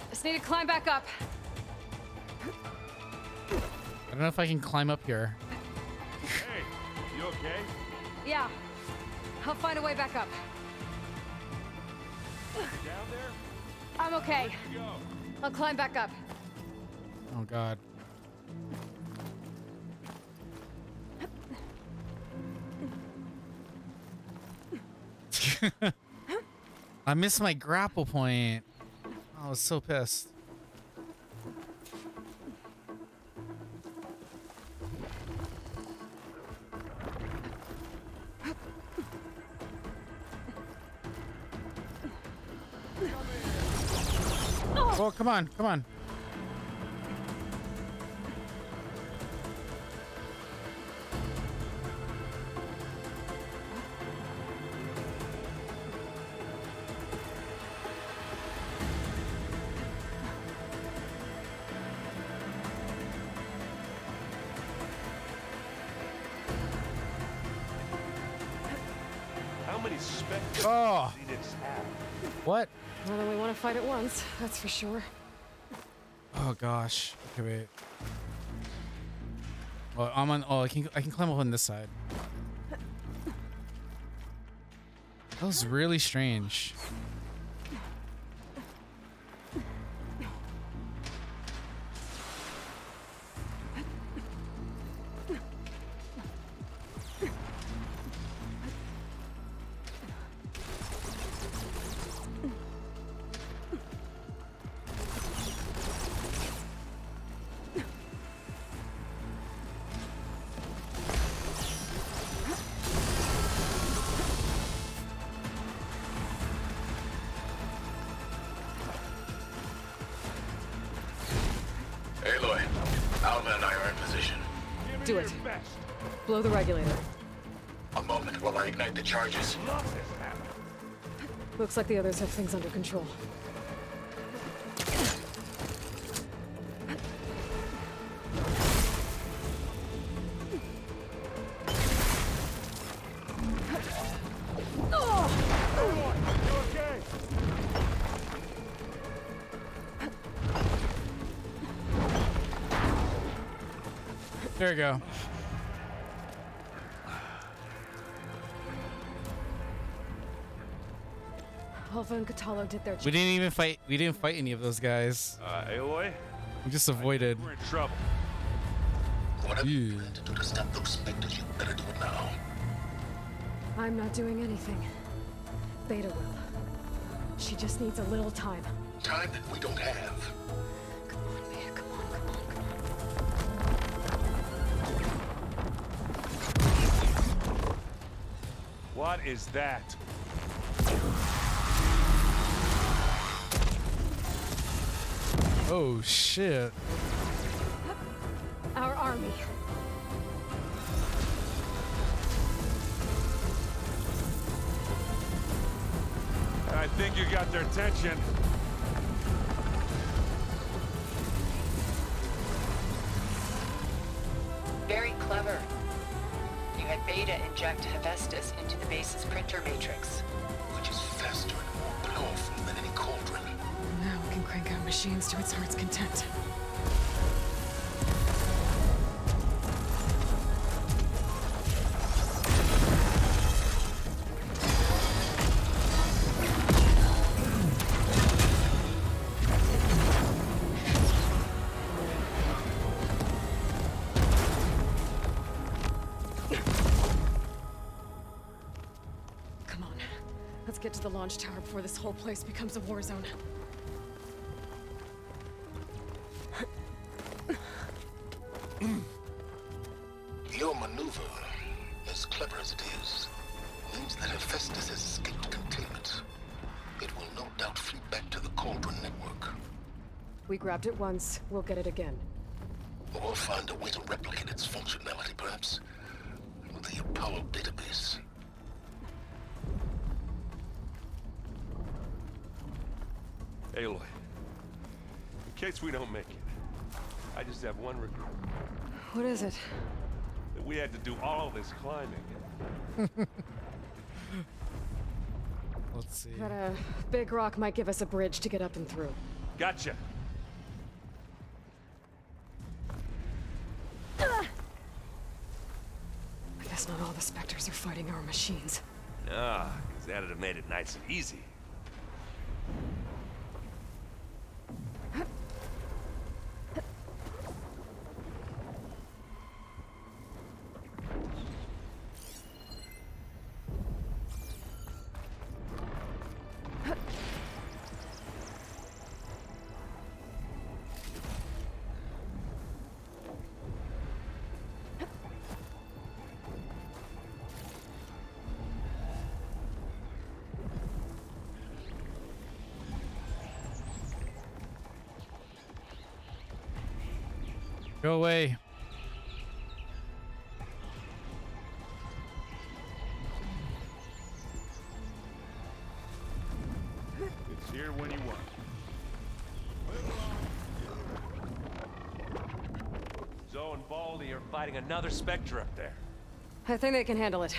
Speaker 5: Just need to climb back up.
Speaker 1: I don't know if I can climb up here.
Speaker 8: Hey, you okay?
Speaker 5: Yeah. I'll find a way back up.
Speaker 8: Down there?
Speaker 5: I'm okay.
Speaker 8: Where'd you go?
Speaker 5: I'll climb back up.
Speaker 1: Oh, God. I missed my grapple point. I was so pissed. Oh, come on, come on.
Speaker 8: How many Spectres
Speaker 1: Oh.
Speaker 8: does Phoenix have?
Speaker 1: What?
Speaker 5: More than we want to fight at once, that's for sure.
Speaker 1: Oh gosh. Okay, wait. Oh, I'm on. Oh, I can climb up on this side. That was really strange.
Speaker 5: Do it. Blow the regulator.
Speaker 14: A moment while I ignite the charges.
Speaker 5: Looks like the others have things under control.
Speaker 1: There you go.
Speaker 5: Alva and Kotallo did their job.
Speaker 1: We didn't even fight. We didn't fight any of those guys.
Speaker 8: Aloy?
Speaker 1: We just avoided.
Speaker 8: We're in trouble.
Speaker 7: Whatever you plan to do to stop those specters, you better do it now.
Speaker 5: I'm not doing anything. Beta will. She just needs a little time.
Speaker 7: Time that we don't have.
Speaker 5: Come on, Beta, come on, come on, come on.
Speaker 8: What is that?
Speaker 1: Oh shit.
Speaker 5: Our army.
Speaker 8: I think you got their attention.
Speaker 12: Very clever. You had Beta inject Hephaestus into the base's printer matrix.
Speaker 7: Which is faster and more powerful than any cauldron.
Speaker 5: Now we can crank out machines to its heart's content. Come on. Let's get to the launch tower before this whole place becomes a war zone.
Speaker 7: Your maneuver, as clever as it is, means that Hephaestus has escaped containment. It will no doubt flee back to the Cauldron network.
Speaker 5: We grabbed it once, we'll get it again.
Speaker 7: Or find a way to replicate its functionality, perhaps. The Apollo database.
Speaker 8: Aloy, in case we don't make it, I just have one regret.
Speaker 5: What is it?
Speaker 8: That we had to do all this climbing.
Speaker 1: Let's see.
Speaker 5: That big rock might give us a bridge to get up and through.
Speaker 8: Gotcha.
Speaker 5: I guess not all the Spectres are fighting our machines.
Speaker 8: Nah, because that'd have made it nice and easy.
Speaker 1: Go away.
Speaker 8: It's here when you want. Zoe and Baldy are fighting another Spectre up there.
Speaker 5: I think they can handle it.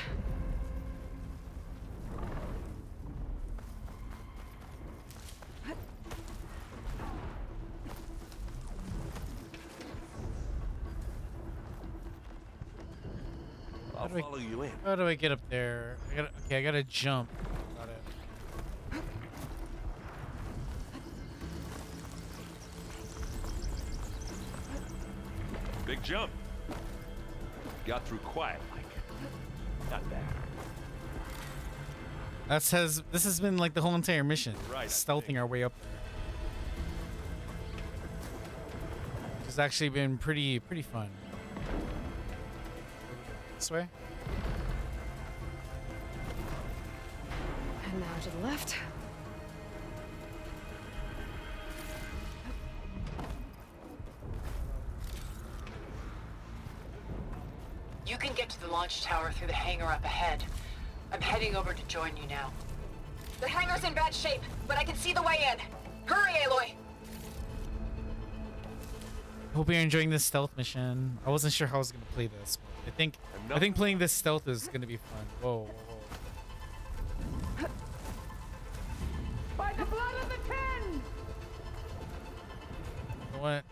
Speaker 8: I'll follow you in.
Speaker 1: How do I get up there? I gotta jump. Got it.
Speaker 8: Big jump. Got through quiet like. Not bad.
Speaker 1: This has been like the whole entire mission.
Speaker 8: Right,
Speaker 1: Stealthing our way up there. It's actually been pretty fun. This way?
Speaker 5: And now to the left.
Speaker 12: You can get to the launch tower through the hangar up ahead. I'm heading over to join you now.
Speaker 15: The hangar's in bad shape, but I can see the way in. Hurry, Aloy!
Speaker 1: Hope you're enjoying this stealth mission. I wasn't sure how I was gonna play this, but I think playing this stealth is gonna be fun. Whoa, whoa, whoa.
Speaker 15: By the blood of the Ten!
Speaker 1: You know what?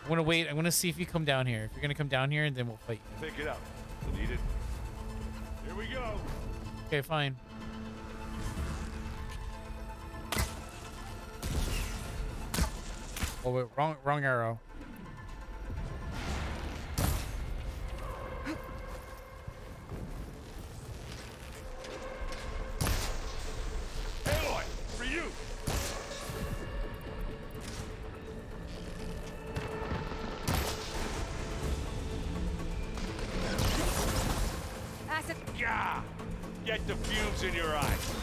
Speaker 1: I wanna wait. I wanna see if you come down here. If you're gonna come down here, and then we'll fight you.
Speaker 8: Pick it up. Need it. Here we go.
Speaker 1: Okay, fine. Oh wait, wrong arrow.
Speaker 8: Aloy, for you.
Speaker 15: Acid.
Speaker 8: Yeah. Get the fumes in your eyes.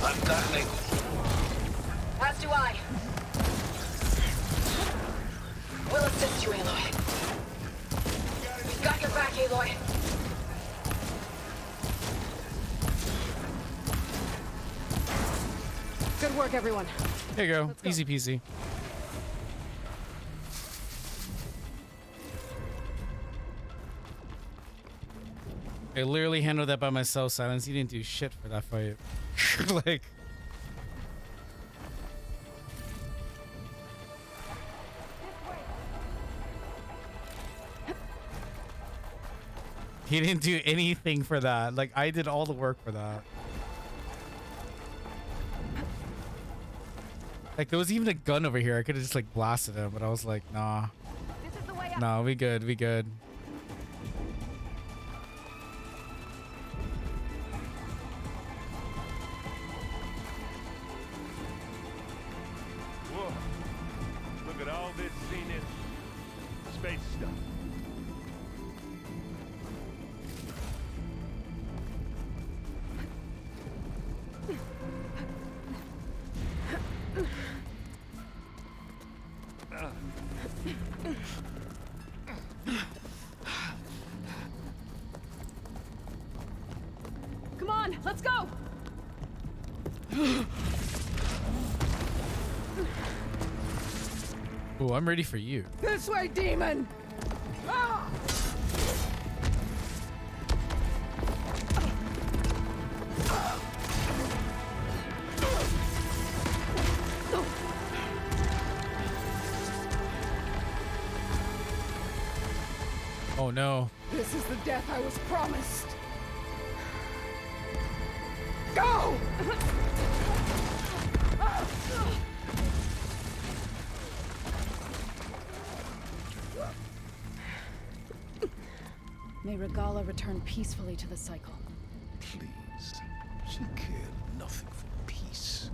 Speaker 14: I'm battling.
Speaker 15: As do I.
Speaker 12: We'll assist you, Aloy.
Speaker 15: We've got your back, Aloy.
Speaker 5: Good work, everyone.
Speaker 1: There you go. Easy peasy. I literally handled that by myself, Silence. You didn't do shit for that fight. Like... He didn't do anything for that. Like, I did all the work for that. Like, there was even a gun over here. I could have just, like, blasted him, but I was like, nah. Nah, we good. We good.
Speaker 8: Whoa. Look at all this scenic space stuff.
Speaker 5: Come on, let's go!
Speaker 1: Ooh, I'm ready for you.
Speaker 15: This way, demon! Ah!
Speaker 1: Oh no.
Speaker 15: This is the death I was promised. Go!
Speaker 2: May Regala return peacefully to the cycle.
Speaker 7: Please. She cared nothing for peace.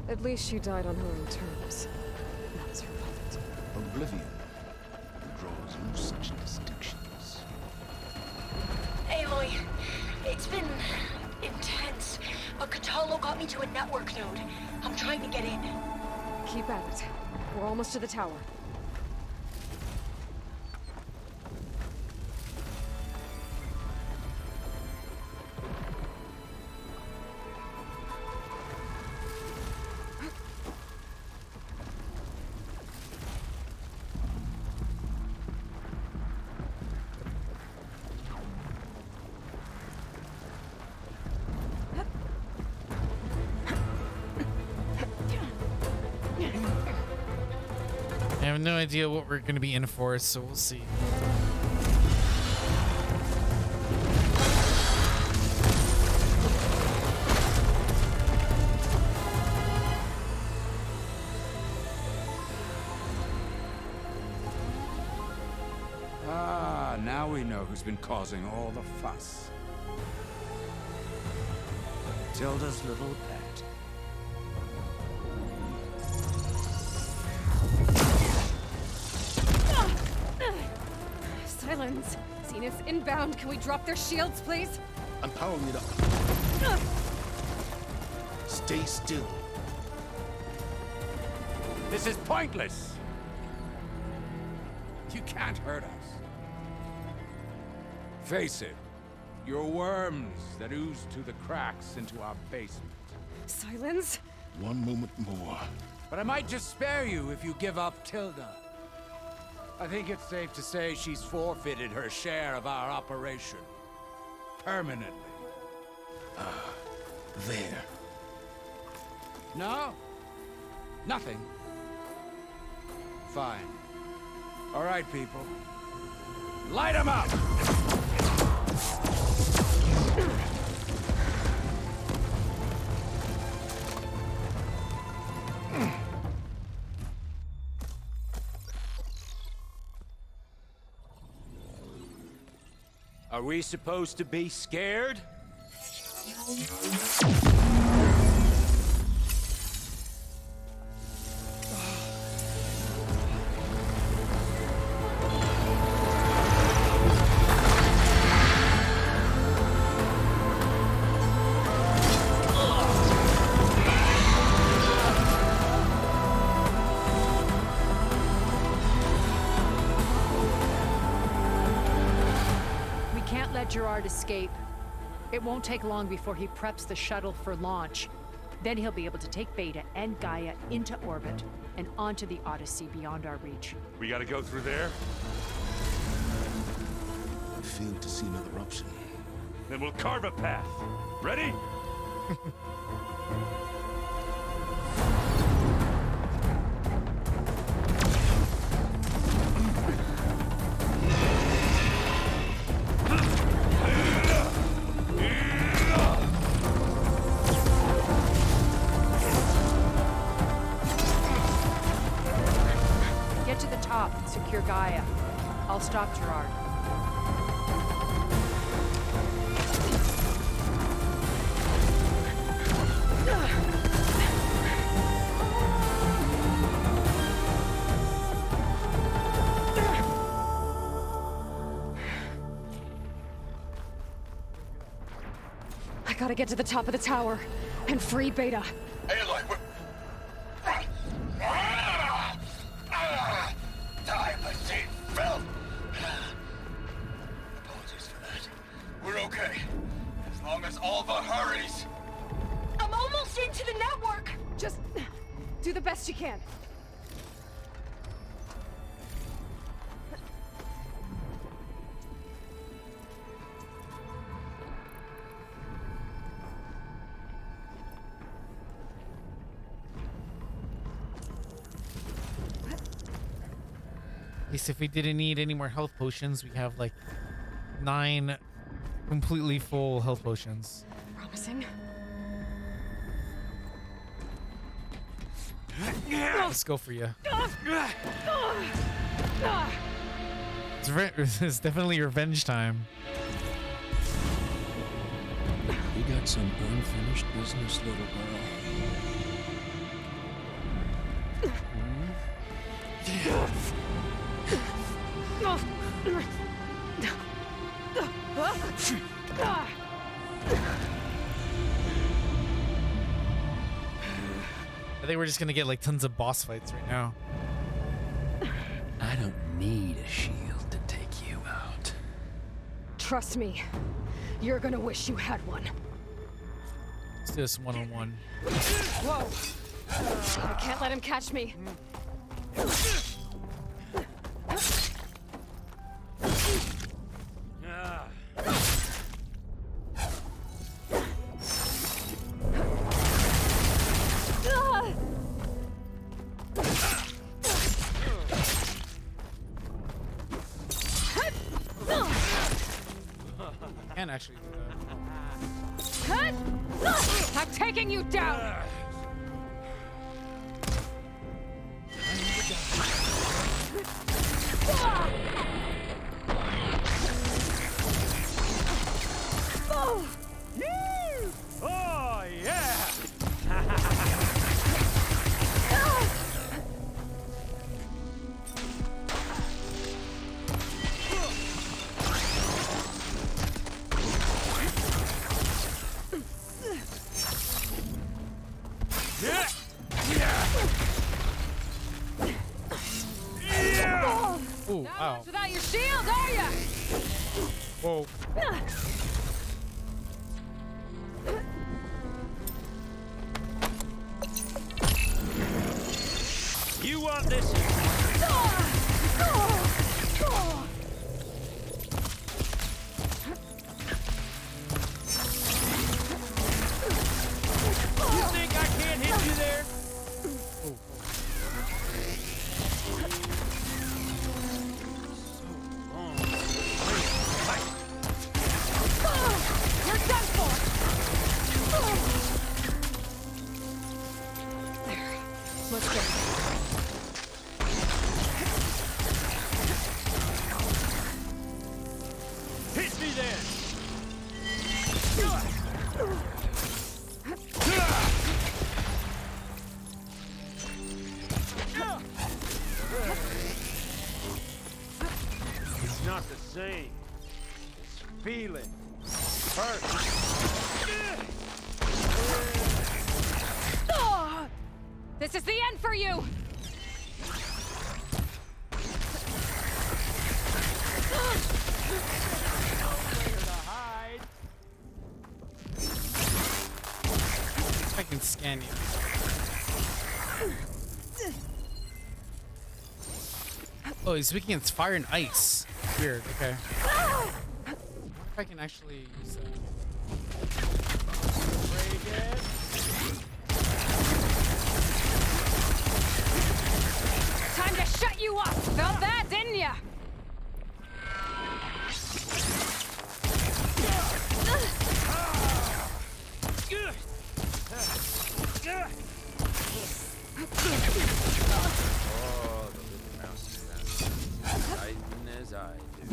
Speaker 5: At least she died on her own terms. That was her fault.
Speaker 7: Oblivion draws no such distinctions.
Speaker 15: Aloy, it's been intense, but Kotallo got me to a network node. I'm trying to get in.
Speaker 5: Keep at it. We're almost to the tower.
Speaker 1: I have no idea what we're going to be in for, so we'll see.
Speaker 16: Ah, now we know who's been causing all the fuss. Tilda's little pet.
Speaker 5: Silence. Zenith's inbound. Can we drop their shields, please?
Speaker 7: I'm powering it up. Stay still.
Speaker 16: This is pointless. You can't hurt us. Face it. You're worms that ooze through the cracks into our basement.
Speaker 5: Silence?
Speaker 7: One moment more.
Speaker 16: But I might just spare you if you give up Tilda. I think it's safe to say she's forfeited her share of our operation. Permanently.
Speaker 7: There.
Speaker 16: No? Nothing? Fine. All right, people. Light 'em up! Are we supposed to be scared?
Speaker 11: Gerard escape. It won't take long before he preps the shuttle for launch. Then he'll be able to take Beta and Gaia into orbit and onto the Odyssey beyond our reach.
Speaker 8: We gotta go through there?
Speaker 7: I fail to see another option.
Speaker 8: Then we'll carve a path. Ready?
Speaker 11: Get to the top and secure Gaia. I'll stop Gerard.
Speaker 5: I gotta get to the top of the tower and free Beta.
Speaker 14: Aloy, time machine filth! Apologies for that. We're okay. As long as Alva hurries.
Speaker 15: I'm almost into the network!
Speaker 5: Just do the best you can.
Speaker 1: At least if we didn't need any more health potions, we have like 9 completely full health potions.
Speaker 5: Promising.
Speaker 1: Let's go for you. It's definitely revenge time.
Speaker 17: We got some unfinished business, little girl.
Speaker 1: I think we're just gonna get like tons of boss fights right now.
Speaker 17: I don't need a shield to take you out.
Speaker 5: Trust me, you're gonna wish you had one.
Speaker 1: Let's do this one-on-one.
Speaker 5: Whoa! I can't let him catch me.
Speaker 1: Can actually do that.
Speaker 5: I'm taking you down!
Speaker 8: Oh, yeah!
Speaker 1: Wow.
Speaker 5: Without your shield, are ya?
Speaker 1: Whoa.
Speaker 18: You want this? You think I can't hit you there?
Speaker 5: You're done for! There. Let's go.
Speaker 18: Hit me then! It's not the same. It's feeling. Hurt.
Speaker 5: Ah! This is the end for you!
Speaker 1: I can scan you. Oh, he's weak against fire and ice. Weird. Okay. I wonder if I can actually use that.
Speaker 5: Time to shut you up! Felt that, didn't ya?
Speaker 18: Oh, the little mouse is fighting as I do.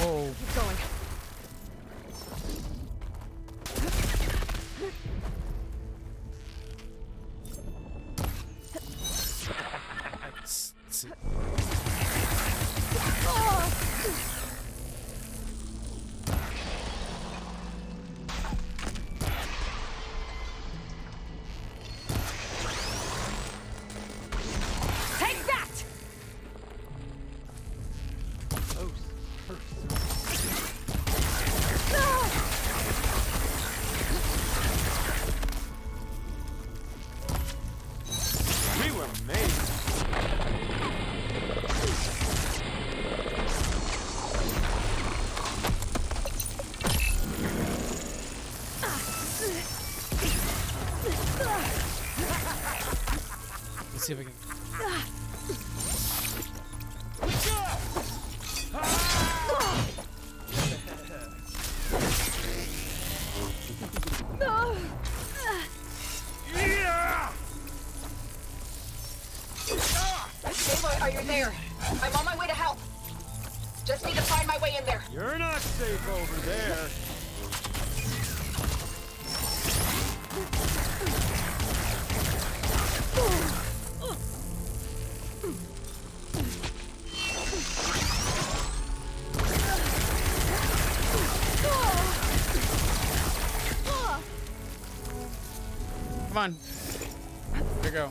Speaker 1: Whoa.
Speaker 5: Keep going.
Speaker 1: Let's see.
Speaker 5: Take that!
Speaker 18: We were made.
Speaker 1: Let's see if I can.
Speaker 12: Aloy, are you there? I'm on my way to help. Just need to find my way in there.
Speaker 18: You're not safe over there.
Speaker 1: Come on. Here we go.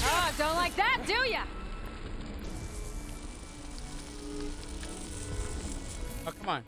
Speaker 5: Ah, don't like that, do ya?
Speaker 1: Oh, come on.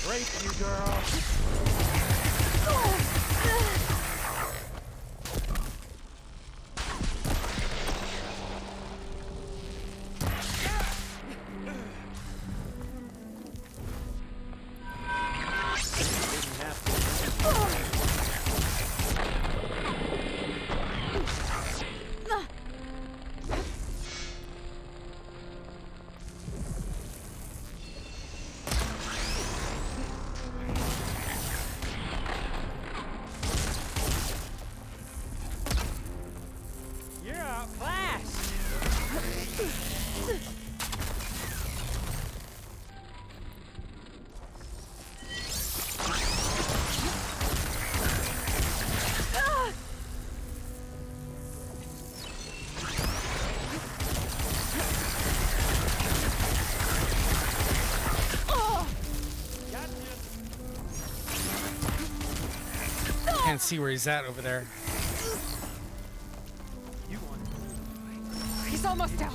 Speaker 18: Rape you, girl.
Speaker 1: can't see where he's at over there.
Speaker 5: He's almost down.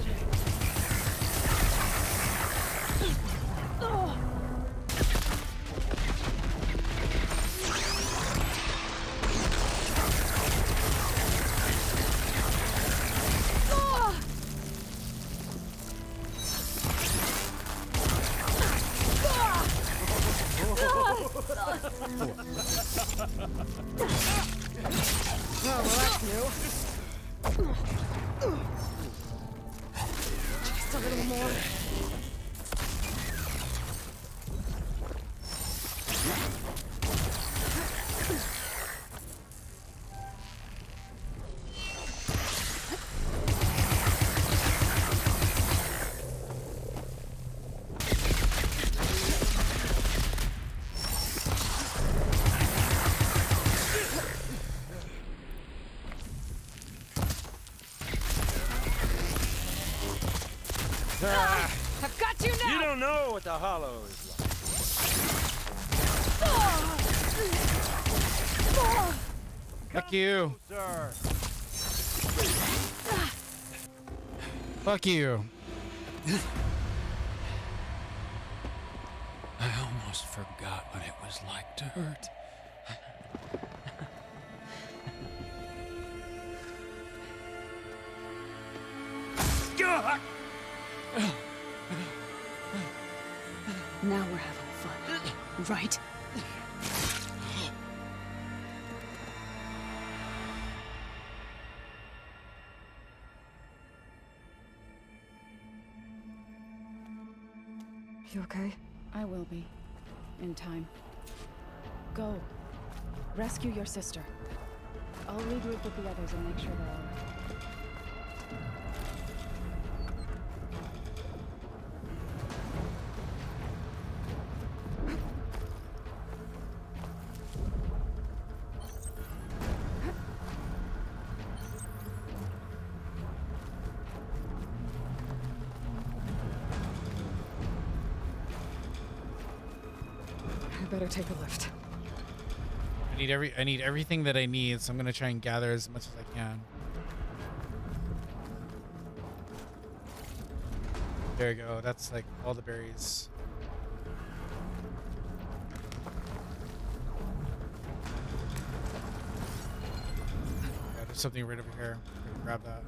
Speaker 9: Well, that's new. Just a little more.
Speaker 5: I've got you now!
Speaker 18: You don't know what the Hollow is like.
Speaker 1: Fuck you.
Speaker 18: Sir.
Speaker 1: Fuck you.
Speaker 17: I almost forgot what it was like to hurt.
Speaker 2: Now we're having fun, right?
Speaker 5: You okay?
Speaker 2: I will be. In time. Go. Rescue your sister. I'll regroup with the others and make sure they're all right.
Speaker 5: I better take a lift.
Speaker 1: I need everything that I need, so I'm gonna try and gather as much as I can. There you go. That's like all the berries. Yeah, there's something right over here. I'm gonna grab that.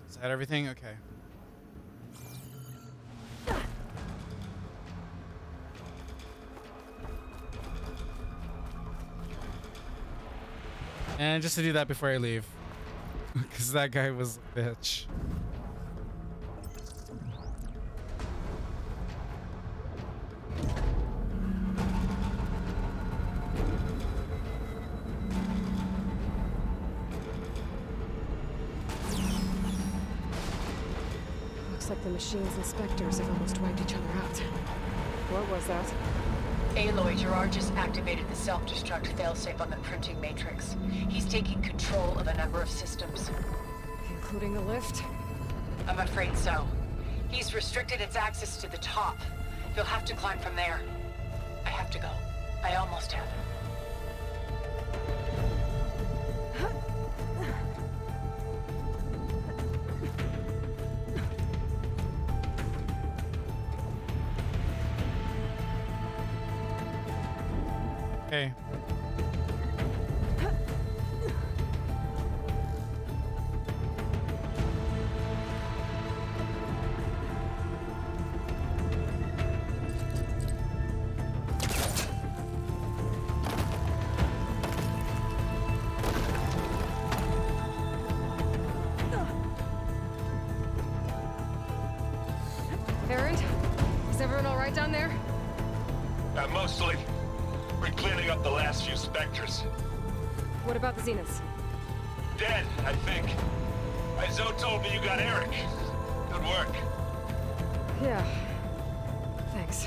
Speaker 1: Is that everything? Okay. And just to do that before I leave. Because that guy was a bitch.
Speaker 5: Looks Looks like the machine's inspectors have almost wiped each other out. What was that?
Speaker 12: Aloy, Gerard just activated the self-destruct failsafe on the printing matrix. He's taking control of a number of systems.
Speaker 5: Including the lift?
Speaker 12: I'm afraid so. He's restricted its access to the top. You'll have to climb from there. I have to go. I almost have.
Speaker 1: Okay.
Speaker 5: Erend? Is everyone all right down there?
Speaker 14: Mostly. We're cleaning up the last few specters.
Speaker 5: What about the Zeniths?
Speaker 14: Dead, I think. Zoe told me you got Eric. Good work.
Speaker 5: Yeah. Thanks.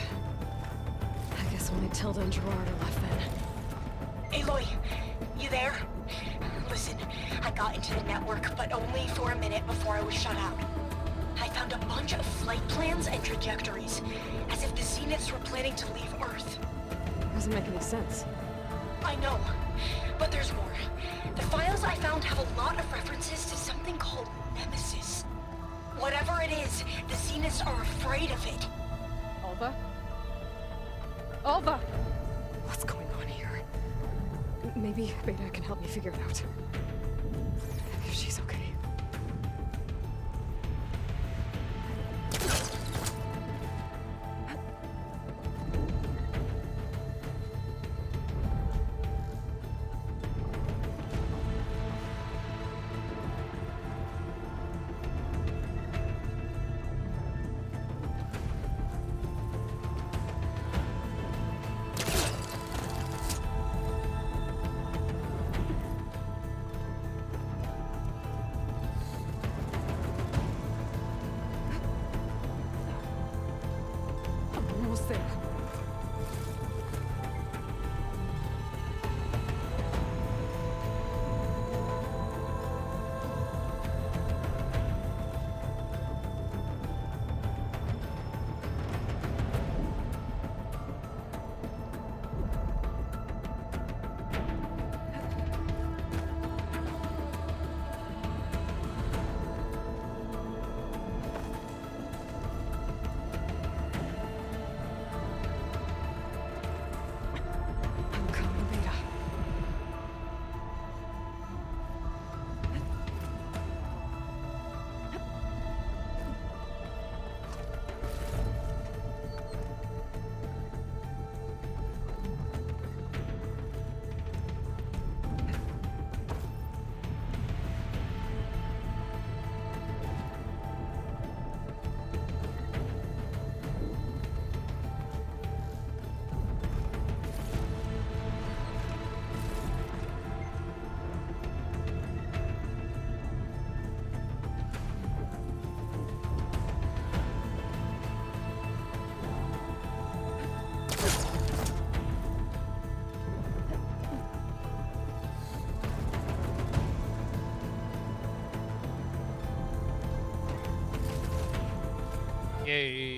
Speaker 5: I guess only Tilda and Gerard are left then.
Speaker 15: Aloy, you there? Listen, I got into the network, but only for a minute before I was shut out. I found a bunch of flight plans and trajectories, as if the Zeniths were planning to leave Earth.
Speaker 5: Doesn't make any sense.
Speaker 15: I know, but there's more. The files I found have a lot of references to something called Nemesis. Whatever it is, the Zeniths are afraid of it.
Speaker 5: Alva? Alva! What's going on here? Maybe Beta can help me figure it out. If she's okay. Almost there. I'm coming, Beta.
Speaker 1: Yay.